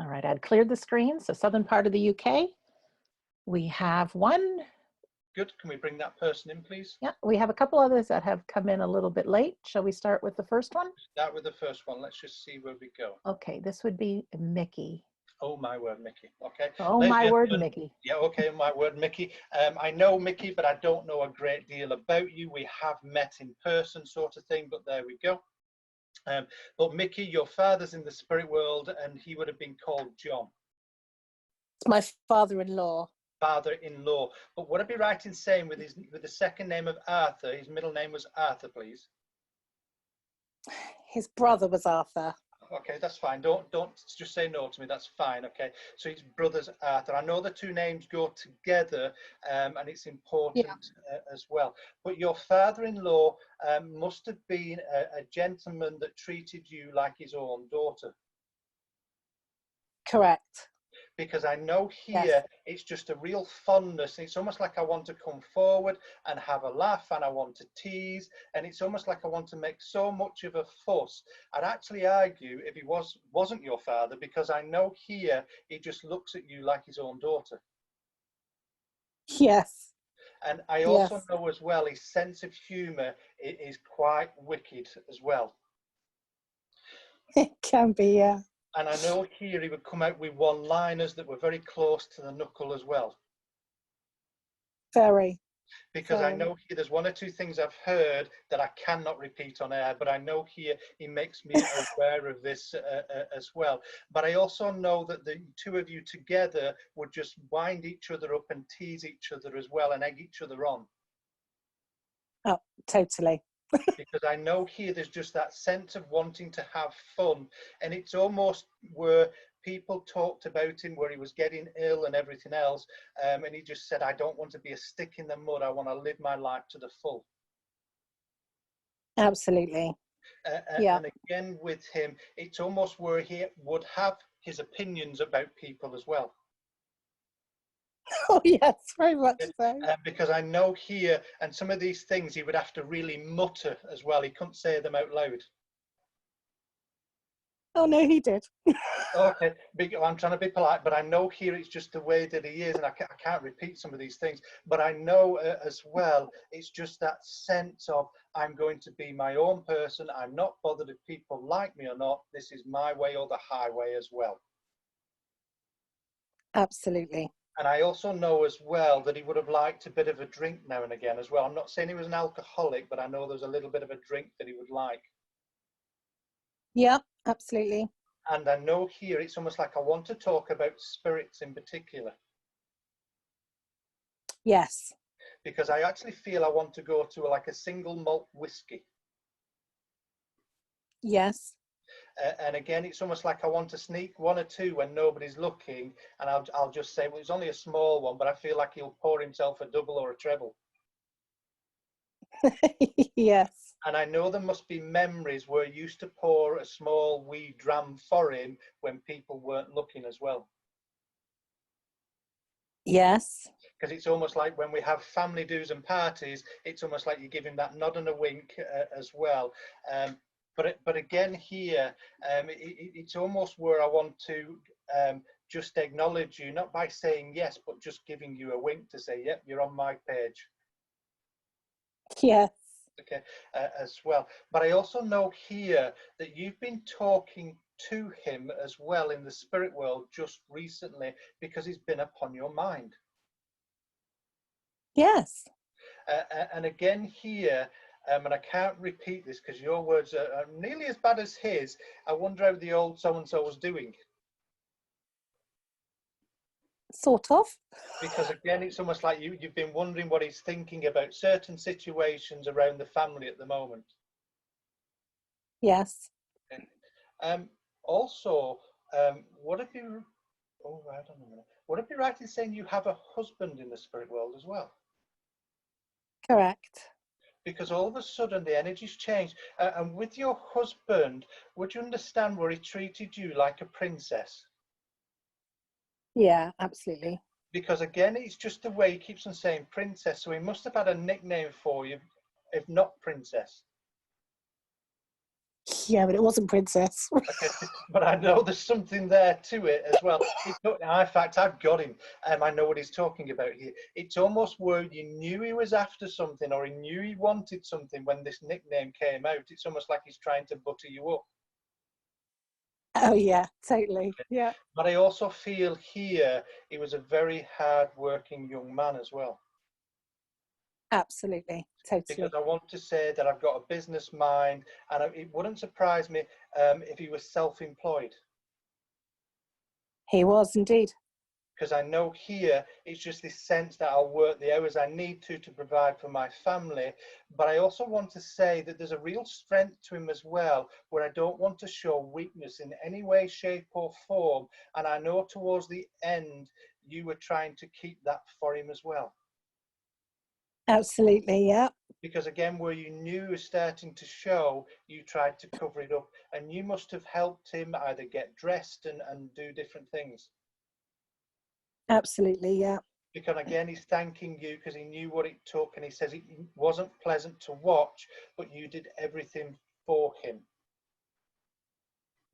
All right, I'd cleared the screen. So southern part of the UK. We have 1. Good. Can we bring that person in, please? Yeah, we have a couple others that have come in a little bit late. Shall we start with the first one? Start with the first one. Let's just see where we go. Okay, this would be Mickey. Oh my word, Mickey. Okay. Oh my word, Mickey. Yeah, okay, my word, Mickey. I know Mickey, but I don't know a great deal about you. We have met in person, sort of thing, but there we go. But Mickey, your father's in the spirit world, and he would have been called John. It's my father-in-law. Father-in-law. But would I be right in saying with the second name of Arthur, his middle name was Arthur, please? His brother was Arthur. Okay, that's fine. Don't just say no to me. That's fine. Okay, so his brother's Arthur. I know the two names go together, and it's important as well. But your father-in-law must have been a gentleman that treated you like his own daughter. Correct. because I know here Yes. it's just a real fondness. It's almost like I want to come forward and have a laugh, and I want to tease, and it's almost like I want to make so much of a fuss. I'd actually argue if he wasn't your father, because I know here he just looks at you like his own daughter. Yes. And I also Yes. know as well his sense of humour is quite wicked as well. It can be, yeah. And I know here he would come out with one-liners that were very close to the knuckle as well. Very. Because I Very. know here there's one or two things I've heard that I cannot repeat on air, but I know here he makes me aware of this as well. But I also know that the two of you together would just wind each other up and tease each other as well and egg each other on. Oh, totally. Because I know here there's just that sense of wanting to have fun, and it's almost where people talked about him where he was getting ill and everything else, and he just said, I don't want to be a stick in the mud, I want to live my life to the full. Absolutely. Yeah. And again with him, it's almost where he would have his opinions about people as well. Oh, yes, very much so. Because I know here, and some of these things he would have to really mutter as well. He couldn't say them out loud. Oh, no, he did. Okay, I'm trying to be polite, but I know here it's just the way that he is, and I can't repeat some of these things. But I know as well, it's just that sense of I'm going to be my own person. I'm not bothered if people like me or not. This is my way or the highway as well. Absolutely. And I also know as well that he would have liked a bit of a drink now and again as well. I'm not saying he was an alcoholic, but I know there's a little bit of a drink that he would like. Yeah, absolutely. And I know here it's almost like I want to talk about spirits in particular. Yes. Because I actually feel I want to go to like a single malt whiskey. Yes. And again, it's almost like I want to sneak one or two when nobody's looking, and I'll just say, well, it's only a small one, but I feel like he'll pour himself a double or a treble. Yes. And I know there must be memories where you used to pour a small wee dram for him when people weren't looking as well. Yes. Because it's almost like when we have family do's and parties, it's almost like you give him that nod and a wink as well. But again here, it's almost where I want to just acknowledge you, not by saying yes, but just giving you a wink to say, yep, you're on my page. Yes. Okay, as well. But I also know here that you've been talking to him as well in the spirit world just recently because he's been upon your mind. Yes. And again here, and I can't repeat this because your words are nearly as bad as his. I wonder how the old so-and-so was doing. Sort of. Because again, it's almost like you've been wondering what he's thinking about certain situations around the family at the moment. Yes. Also, what if you, oh, I don't know. Would it be right in saying you have a husband in the spirit world as well? Correct. Because all of a sudden the energy's changed. And with your husband, would you understand where he treated you like a princess? Yeah, absolutely. Because again, it's just the way he keeps on saying princess. So he must have had a nickname for you, if not princess. Yeah, but it wasn't princess. Okay, but I know there's something there to it as well. In fact, I've got him. I know what he's talking about here. It's almost where you knew he was after something or he knew he wanted something when this nickname came out. It's almost like he's trying to butter you up. Oh, yeah, totally. Yeah. But I also feel here he was a very hard-working young man as well. Absolutely. Totally. Because I want to say that I've got a business mind, and it wouldn't surprise me if he was self-employed. He was indeed. Because I know here it's just this sense that I'll work the hours I need to provide for my family. But I also want to say that there's a real strength to him as well, where I don't want to show weakness in any way, shape or form. And I know towards the end, you were trying to keep that for him as well. Absolutely, yeah. Because again, where you knew it was starting to show, you tried to cover it up. And you must have helped him either get dressed and do different things. Absolutely, yeah. Because again, he's thanking you because he knew what it took, and he says it wasn't pleasant to watch, but you did everything for him.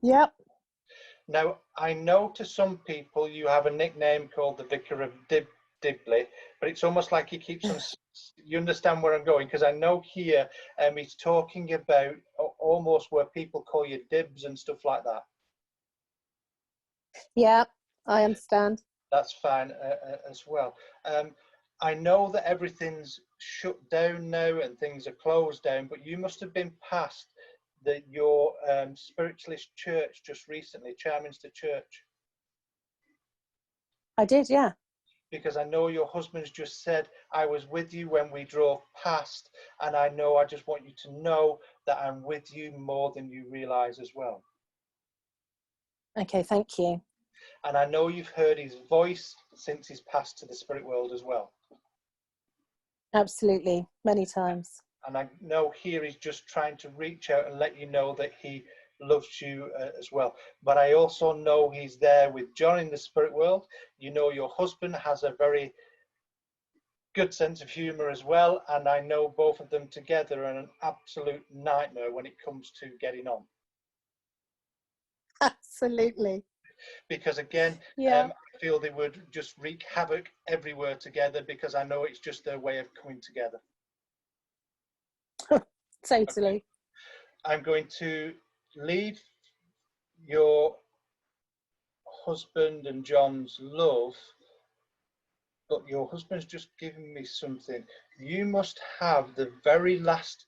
Yep. Now, I know to some people you have a nickname called the Vicar of Dibley, but it's almost like he keeps on, you understand where I'm going, because I know here he's talking about almost where people call you Dibs and stuff like that. Yeah, I understand. That's fine as well. I know that everything's shut down now and things are closed down, but you must have been past your spiritualist church just recently, Charminster Church. I did, yeah. Because I know your husband's just said, I was with you when we drove past, and I know I just want you to know that I'm with you more than you realise as well. Okay, thank you. And I know you've heard his voice since he's passed to the spirit world as well. Absolutely, many times. And I know here he's just trying to reach out and let you know that he loves you as well. But I also know he's there with John in the spirit world. You know your husband has a very good sense of humour as well, and I know both of them together are an absolute nightmare when it comes to getting on. Absolutely. Because again, Yeah. I feel they would just wreak havoc everywhere together, because I know it's just their way of coming together. Totally. Okay. I'm going to leave your husband and John's love, but your husband's just given me something. You must have the very last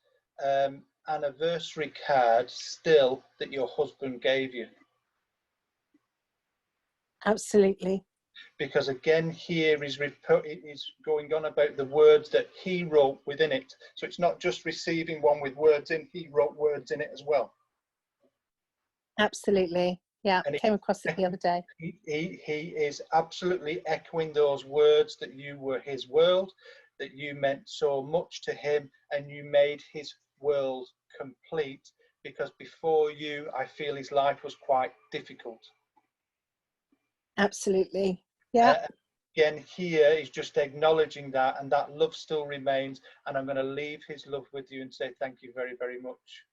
anniversary card still that your husband gave you. Absolutely. Because again, here is going on about the words that he wrote within it. So it's not just receiving one with words in, he wrote words in it as well. Absolutely. Yeah, And came across it the other day. He is absolutely echoing those words, that you were his world, that you meant so much to him, and you made his world complete, because before you, I feel his life was quite difficult. Absolutely. Yeah. Again, here is just acknowledging that, and that love still remains, and I'm going to leave his love with you and say thank you very, very much.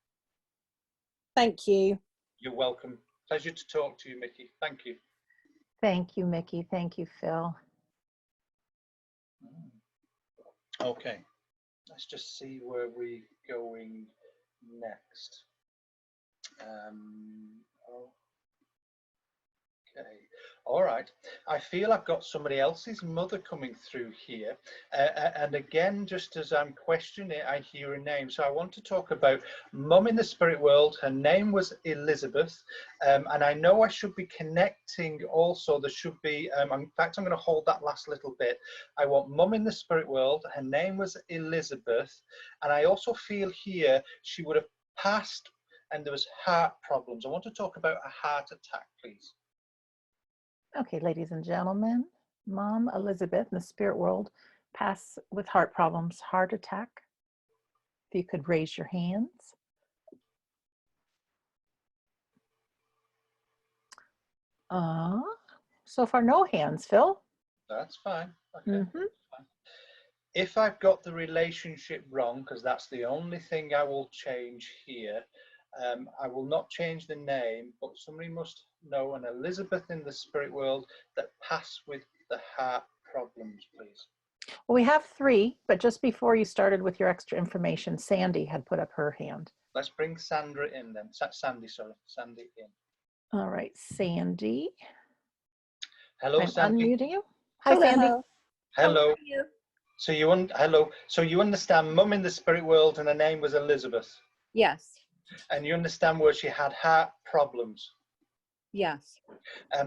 Thank you. You're welcome. Pleasure to talk to you, Mickey. Thank you. Thank you, Mickey. Thank you, Phil. Okay, let's just see where we're going next. Okay, all right. I feel I've got somebody else's mother coming through here. And again, just as I'm questioning it, I hear a name. So I want to talk about Mum in the spirit world. Her name was Elizabeth. And I know I should be connecting also. There should be, in fact, I'm going to hold that last little bit. I want Mum in the spirit world. Her name was Elizabeth. And I also feel here she would have passed, and there was heart problems. I want to talk about a heart attack, please. Okay, ladies and gentlemen, Mom Elizabeth in the spirit world passed with heart problems, heart attack. If you could raise your hands. So far, no hands, Phil. That's fine. Okay. Mm-hmm. Fine. If I've got the relationship wrong, because that's the only thing I will change here, I will not change the name, but somebody must know an Elizabeth in the spirit world that passed with the heart problems, please. Well, we have 3, but just before you started with your extra information, Sandy had put up her hand. Let's bring Sandra in then. Sandy in. All right, Sandy. Hello, I'm Sandy. unmuting you. Hi, Sandy. Hello. So you understand Mum in the spirit world, and her name was Elizabeth. Yes. And you understand where she had heart problems. Yes.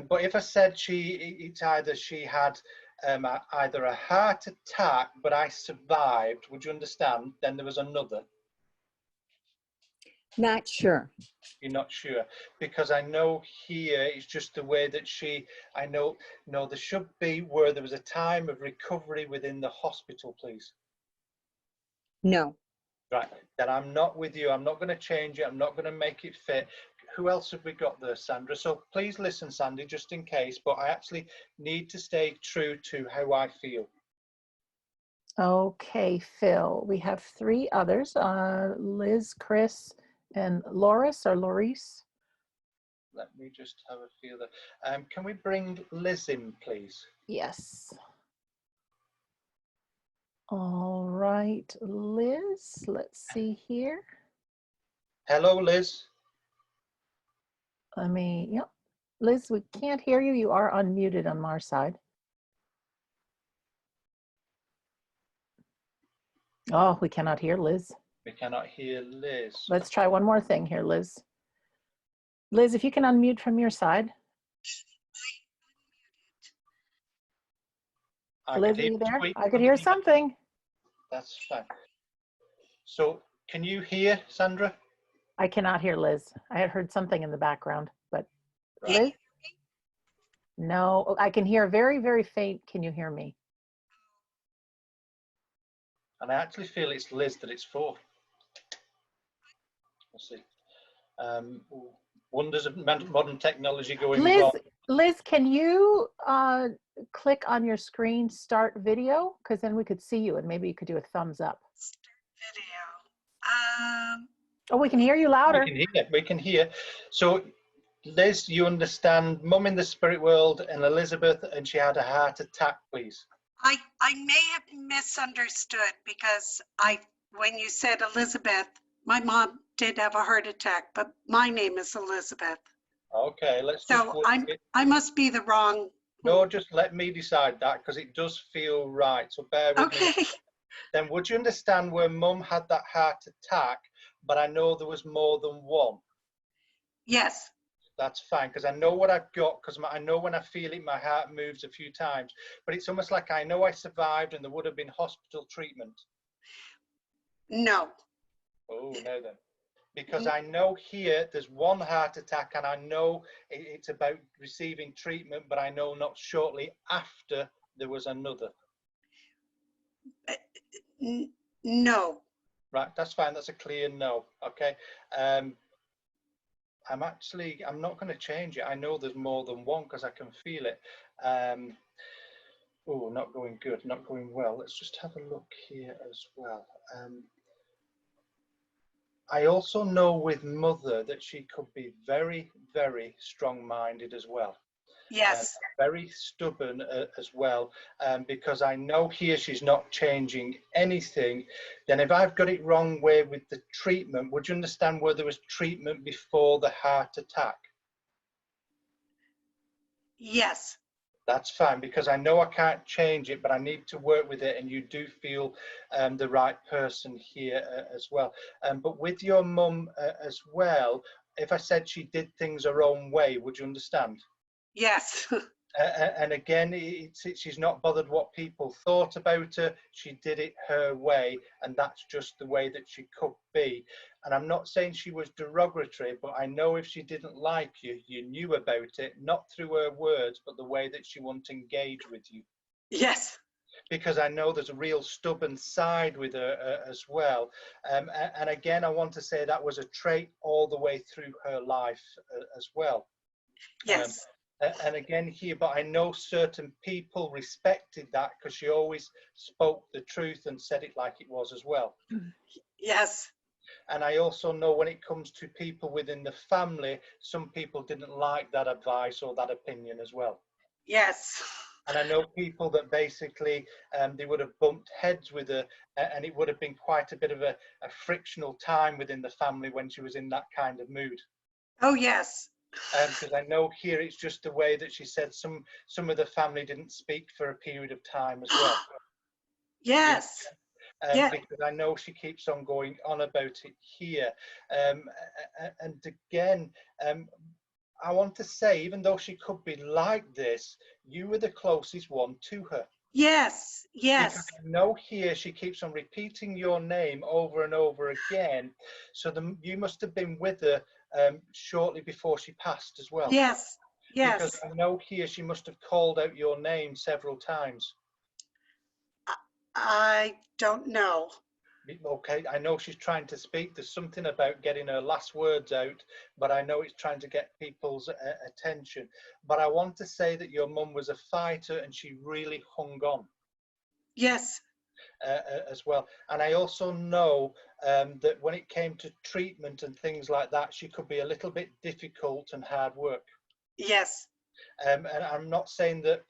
But if I said it's either she had either a heart attack, but I survived, would you understand? Then there was another. Not sure. You're not sure, because I know here it's just the way that I know there should be where there was a time of recovery within the hospital, please. No. Right, then I'm not with you. I'm not going to change it. I'm not going to make it fit. who else have we got there, Sandra? So please listen, Sandy, just in case, but I actually need to stay true to how I feel. Okay, Phil, we have 3 others, Liz, Chris, and Loris or Loris. Let me just have a feel there. Can we bring Liz in, please? Yes. All right, Liz, let's see here. Hello, Liz. Yep. Liz, we can't hear you. You are unmuted on our side. Oh, we cannot hear Liz. We cannot hear Liz. Let's try one more thing here, Liz. Liz, if you can unmute from your side. Liz, are you there? I could hear something. That's fine. So can you hear, Sandra? I cannot hear Liz. I had heard something in the background, but Right. Liz? No, I can hear very, very faint. Can you hear me? And I actually feel it's Liz that it's for. We'll see. Wonders of modern technology going wrong. Liz, can you click on your screen, start video? Because then we could see you and maybe you could do a thumbs up. Video. Oh, we can hear you louder. We can hear. So Liz, you understand Mum in the spirit world and Elizabeth, and she had a heart attack, please. I may have misunderstood because when you said Elizabeth, my mom did have a heart attack, but my name is Elizabeth. Okay, let's So just I must be the wrong. No, just let me decide that because it does feel right. So bear with me. Okay. Then would you understand where Mum had that heart attack, but I know there was more than one? Yes. That's fine, because I know what I've got, because I know when I feel it, my heart moves a few times. But it's almost like I know I survived and there would have been hospital treatment. No. Oh, no then. Because I know here there's one heart attack and I know it's about receiving treatment, but I know not shortly after there was another. No. Right, that's fine. That's a clear no. Okay. I'm not going to change it. I know there's more than one because I can feel it. Oh, not going good, not going well. Let's just have a look here as well. I also know with Mother that she could be very, very strong-minded as well. Yes. Very stubborn as well, because I know here she's not changing anything. Then if I've got it wrong way with the treatment, would you understand where there was treatment before the heart attack? Yes. That's fine, because I know I can't change it, but I need to work with it, and you do feel the right person here as well. But with your mum as well, if I said she did things her own way, would you understand? Yes. And again, she's not bothered what people thought about her. She did it her way, and that's just the way that she could be. And I'm not saying she was derogatory, but I know if she didn't like you, you knew about it, not through her words, but the way that she wouldn't engage with you. Yes. Because I know there's a real stubborn side with her as well. And again, I want to say that was a trait all the way through her life as well. Yes. And again here, but I know certain people respected that because she always spoke the truth and said it like it was as well. Yes. And I also know when it comes to people within the family, some people didn't like that advice or that opinion as well. Yes. And I know people that basically they would have bumped heads with her, and it would have been quite a bit of a frictional time within the family when she was in that kind of mood. Oh, yes. Because I know here it's just the way that she said some of the family didn't speak for a period of time as well. Yes. Yeah. Because I know she keeps on going on about it here. And again, I want to say, even though she could be like this, you were the closest one to her. Yes. Yes. Because I know here she keeps on repeating your name over and over again. So you must have been with her shortly before she passed as well. Yes. Yes. Because I know here she must have called out your name several times. I don't know. Okay, I know she's trying to speak. There's something about getting her last words out, but I know it's trying to get people's attention. But I want to say that your mum was a fighter and she really hung on. Yes. As well. And I also know that when it came to treatment and things like that, she could be a little bit difficult and hard work. Yes. And I'm not saying that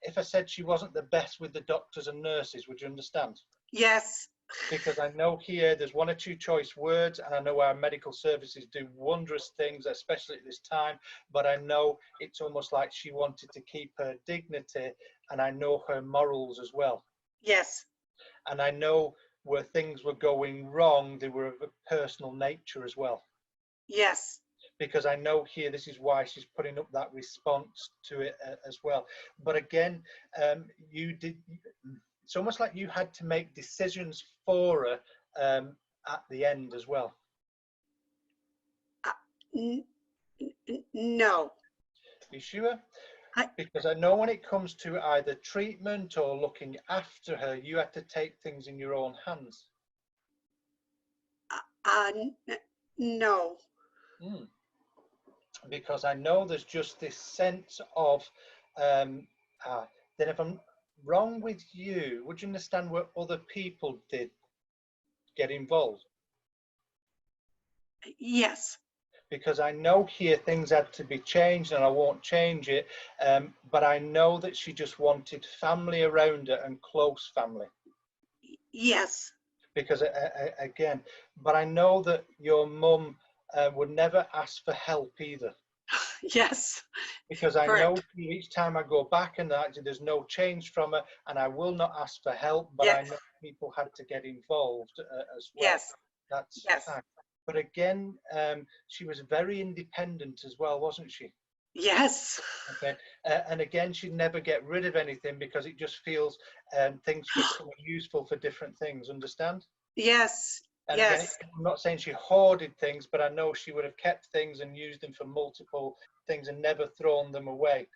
if I said she wasn't the best with the doctors and nurses, would you understand? Yes. Because I know here there's one or two choice words, and I know our medical services do wondrous things, especially at this time, but I know it's almost like she wanted to keep her dignity, and I know her morals as well. Yes. And I know where things were going wrong, they were of a personal nature as well. Yes. Because I know here this is why she's putting up that response to it as well. But again, it's almost like you had to make decisions for her at the end as well. No. You sure? Because I know when it comes to either treatment or looking after her, you had to take things in your own hands. No. Because I know there's just this sense of, then if I'm wrong with you, would you understand what other people did get involved? Yes. Because I know here things had to be changed and I won't change it, but I know that she just wanted family around her and close family. Yes. Because again, but I know that your mum would never ask for help either. Yes. Because I Correct. know each time I go back and actually there's no change from her, and I will not ask for help, but Yes. I know people had to get involved as well. Yes. That's yes. fact. But again, she was very independent as well, wasn't she? Yes. Okay. And again, she'd never get rid of anything because it just feels things become useful for different things, understand? Yes. And yes. again, I'm not saying she hoarded things, but I know she would have kept things and used them for multiple things and never thrown them away.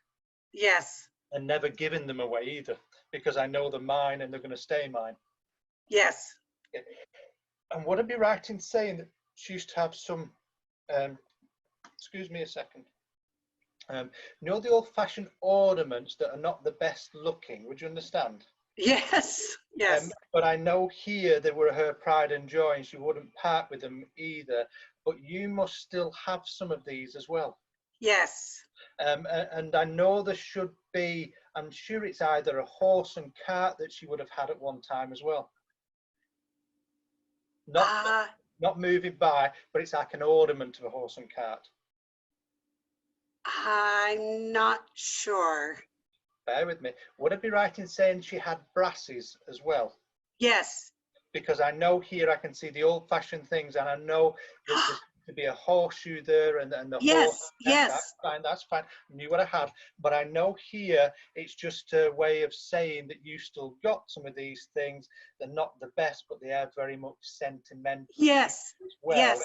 Yes. And never given them away either, because I know they're mine and they're going to stay mine. Yes. Okay. And would I be right in saying that she used to have some, excuse me a second, you know the old-fashioned ornaments that are not the best looking, would you understand? Yes. Yes. But I know here they were her pride and joy and she wouldn't part with them either, but you must still have some of these as well. Yes. And I know there should be, I'm sure it's either a horse and cart that she would have had at one time as well. Not moving by, but it's like an ornament of a horse and cart. I'm not sure. Bear with me. Would it be right in saying she had brasses as well? Yes. Because I know here I can see the old-fashioned things, and I know that there's to be a horseshoe there and the yes. horse. Yes. That's fine. That's fine. I knew what I had, but I know here it's just a way of saying that you still got some of these things. They're not the best, but they are very much sentimental. Yes. As well. Yes.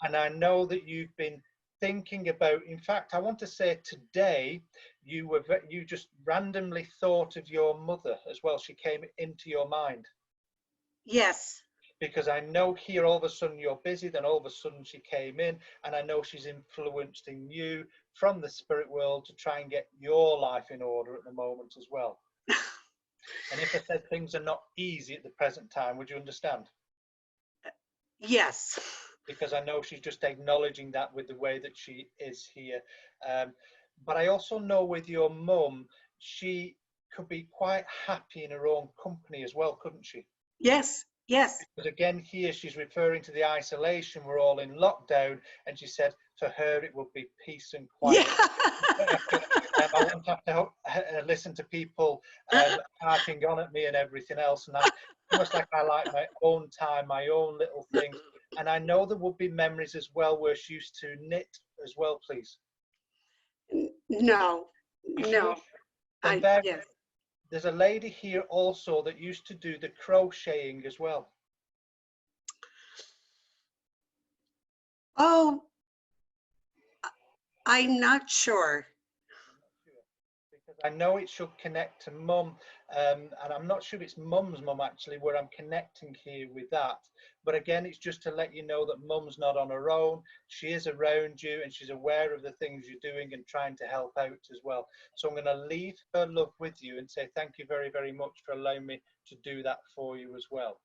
And I know that you've been thinking about, in fact, I want to say today you just randomly thought of your mother as well. She came into your mind. Yes. Because I know here all of a sudden you're busy, then all of a sudden she came in, and I know she's influenced in you from the spirit world to try and get your life in order at the moment as well. And if I said things are not easy at the present time, would you understand? Yes. Because I know she's just acknowledging that with the way that she is here. But I also know with your mum, she could be quite happy in her own company as well, couldn't she? Yes. Yes. Because again, here she's referring to the isolation. We're all in lockdown, and she said for her it would be peace and quiet. Yeah. I won't have to listen to people harping on at me and everything else. And almost like I like my own time, my own little things. And I know there would be memories as well where she used to knit as well, please. No. No. Yes. There's a lady here also that used to do the crocheting as well. Oh, I'm not sure. Because I know it should connect to mum, and I'm not sure it's mum's mum actually where I'm connecting here with that. But again, it's just to let you know that mum's not on her own. She is around you and she's aware of the things you're doing and trying to help out as well. So I'm going to leave her love with you and say thank you very, very much for allowing me to do that for you as well.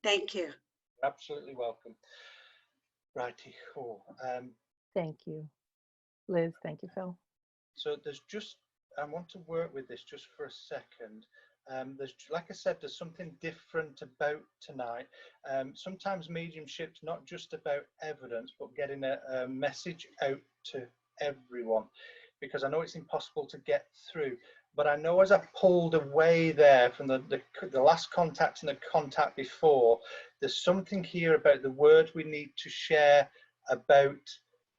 Thank you. Absolutely welcome. Righty. Cool. Thank you, Liz. Thank you, Phil. So there's just, I want to work with this just for a second. There's, like I said, there's something different about tonight. Sometimes mediumship's not just about evidence, but getting a message out to everyone, because I know it's impossible to get through. But I know as I pulled away there from the last contact and the contact before, there's something here about the word we need to share about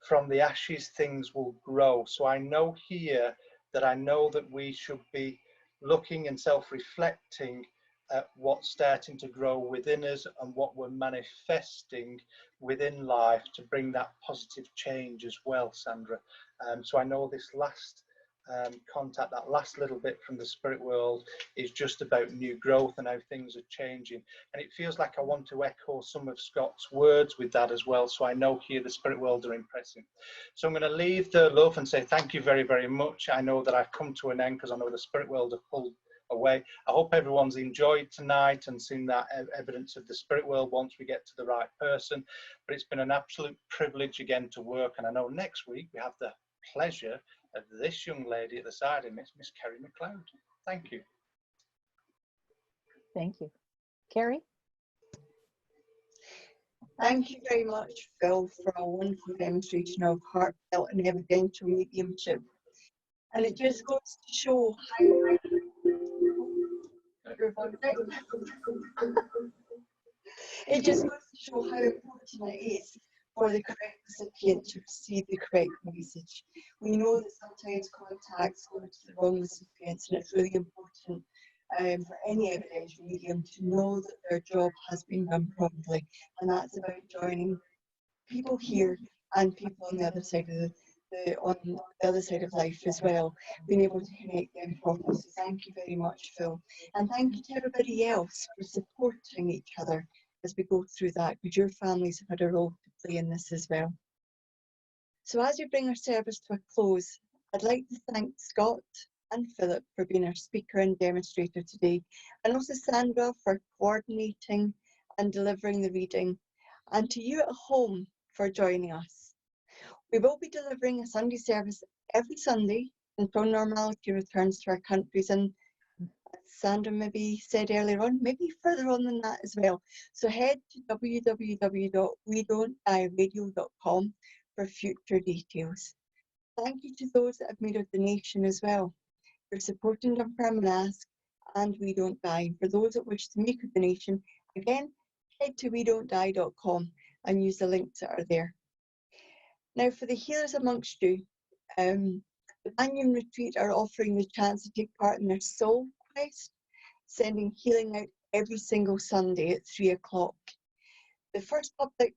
from the ashes things will grow. So I know here that I know that we should be looking and self-reflecting at what's starting to grow within us and what we're manifesting within life to bring that positive change as well, Sandra. So I know this last contact, that last little bit from the spirit world is just about new growth and how things are changing, and it feels like I want to echo some of Scott's words with that as well. So I know here the spirit world are impressing. So I'm going to leave the love and say thank you very, very much. I know that I've come to an end because I know the spirit world have pulled away. I hope everyone's enjoyed tonight and seen that evidence of the spirit world once we get to the right person. But it's been an absolute privilege again to work, and I know next week we have the pleasure of this young lady at the side of Miss Kerry McLeod. Thank you. Thank you. Carrie? Thank you very much, Phil, for a wonderful demonstration of heartfelt and evidential mediumship. And it just goes to show how it just goes to show how important it is for the correct recipient to receive the correct message. We know that sometimes contacts go to the wrong recipients, and it's really important for any evidential medium to know that their job has been done properly, and that's about joining people here and people on the other side of the other side of life as well, being able to connect them properly. So thank you very much, Phil, and thank you to everybody else for supporting each other as we go through that, because your families have had a role to play in this as well. So as we bring our service to a close, I'd like to thank Scott and Philip for being our speaker and demonstrator today, and also Sandra for coordinating and delivering the reading, and to you at home for joining us. We will be delivering a Sunday service every Sunday until normality returns to our countries, and as Sandra maybe said earlier on, maybe further on than that as well. So head to www.wedon'tdieradio.com for future details. Thank you to those that have made a donation as well for supporting Dunfermline and Ask and We Don't Die. For those that wish to make a donation, again, head to wedon'tdie.com and use the links that are there. Now, for the healers amongst you, the Banyan Retreat are offering the chance to take part in their Soul Quest, sending healing out every single Sunday at 3 o'clock. The first public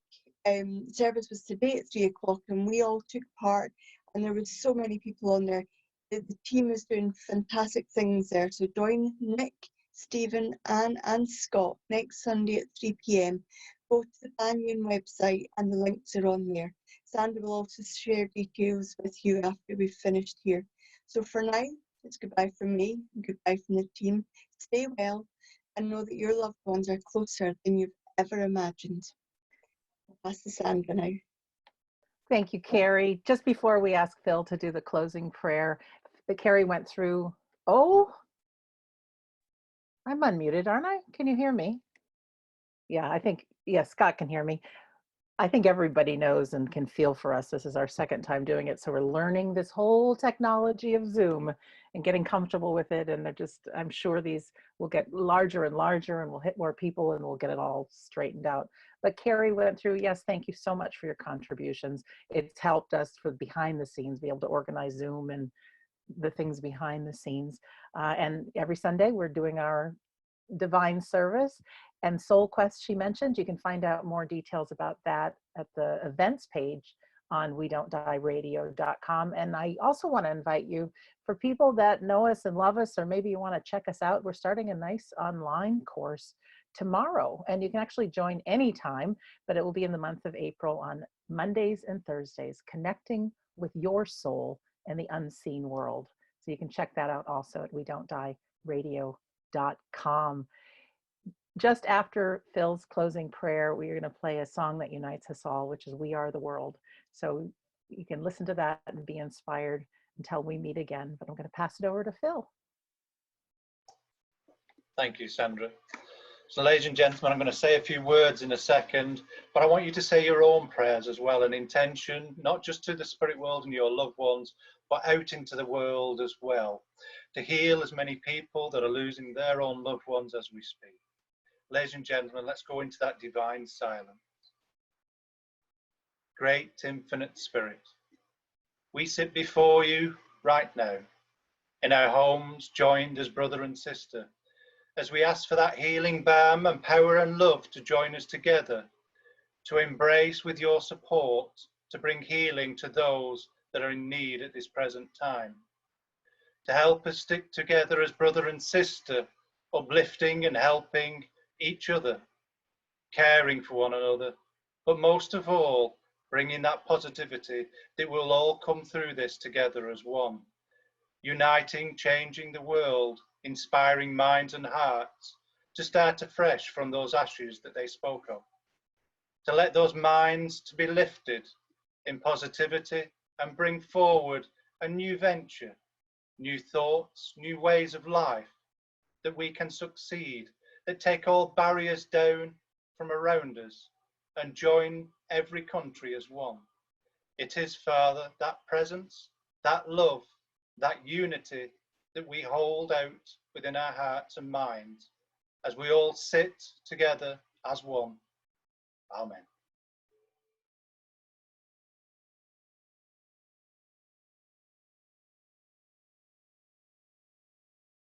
service was today at 3 o'clock, and we all took part, and there was so many people on there. The team is doing fantastic things there. So join Nick, Stephen, Anne and Scott next Sunday at 3 p.m. Go to the Banyan website and the links are on there. Sandra will also share details with you after we've finished here. So for now, it's goodbye from me, and goodbye from the team. Stay well and know that your loved ones are closer than you've ever imagined. I'll pass to Sandra now. Thank you, Carrie. Just before we ask Phil to do the closing prayer, Carrie went through, oh, I'm unmuted, aren't I? Can you hear me? Yeah, I think, yes, Scott can hear me. I think everybody knows and can feel for us. This is our second time doing it. So we're learning this whole technology of Zoom and getting comfortable with it. And they're just, I'm sure these will get larger and larger and we'll hit more people and we'll get it all straightened out. But Carrie went through, yes, thank you so much for your contributions. It's helped us for behind the scenes, be able to organize Zoom and the things behind the scenes. And every Sunday we're doing our divine service and Soul Quest she mentioned. You can find out more details about that at the events page on WeDon'tDieRadio.com. And I also want to invite you, for people that know us and love us, or maybe you want to check us out, we're starting a nice online course tomorrow, and you can actually join anytime, but it will be in the month of April on Mondays and Thursdays, connecting with your soul and the unseen world. So you can check that out also at WeDon'tDieRadio.com. Just after Phil's closing prayer, we are going to play a song that unites us all, which is We Are the World. So you can listen to that and be inspired until we meet again. But I'm going to pass it over to Phil. Thank you, Sandra. So ladies and gentlemen, I'm going to say a few words in a second, but I want you to say your own prayers as well, an intention, not just to the spirit world and your loved ones, but out into the world as well, to heal as many people that are losing their own loved ones as we speak. Ladies and gentlemen, let's go into that divine silence. Great infinite spirit, we sit before you right now, in our homes, joined as brother and sister, as we ask for that healing balm and power and love to join us together, to embrace with your support, to bring healing to those that are in need at this present time, to help us stick together as brother and sister, uplifting and helping each other, caring for one another, but most of all, bringing that positivity that we'll all come through this together as one, uniting, changing the world, inspiring minds and hearts to start afresh from those ashes that they spoke of, to let those minds to be lifted in positivity and bring forward a new venture, new thoughts, new ways of life, that we can succeed, that take all barriers down from around us and join every country as one. It is, Father, that presence, that love, that unity that we hold out within our hearts and minds as we all sit together as one. Amen.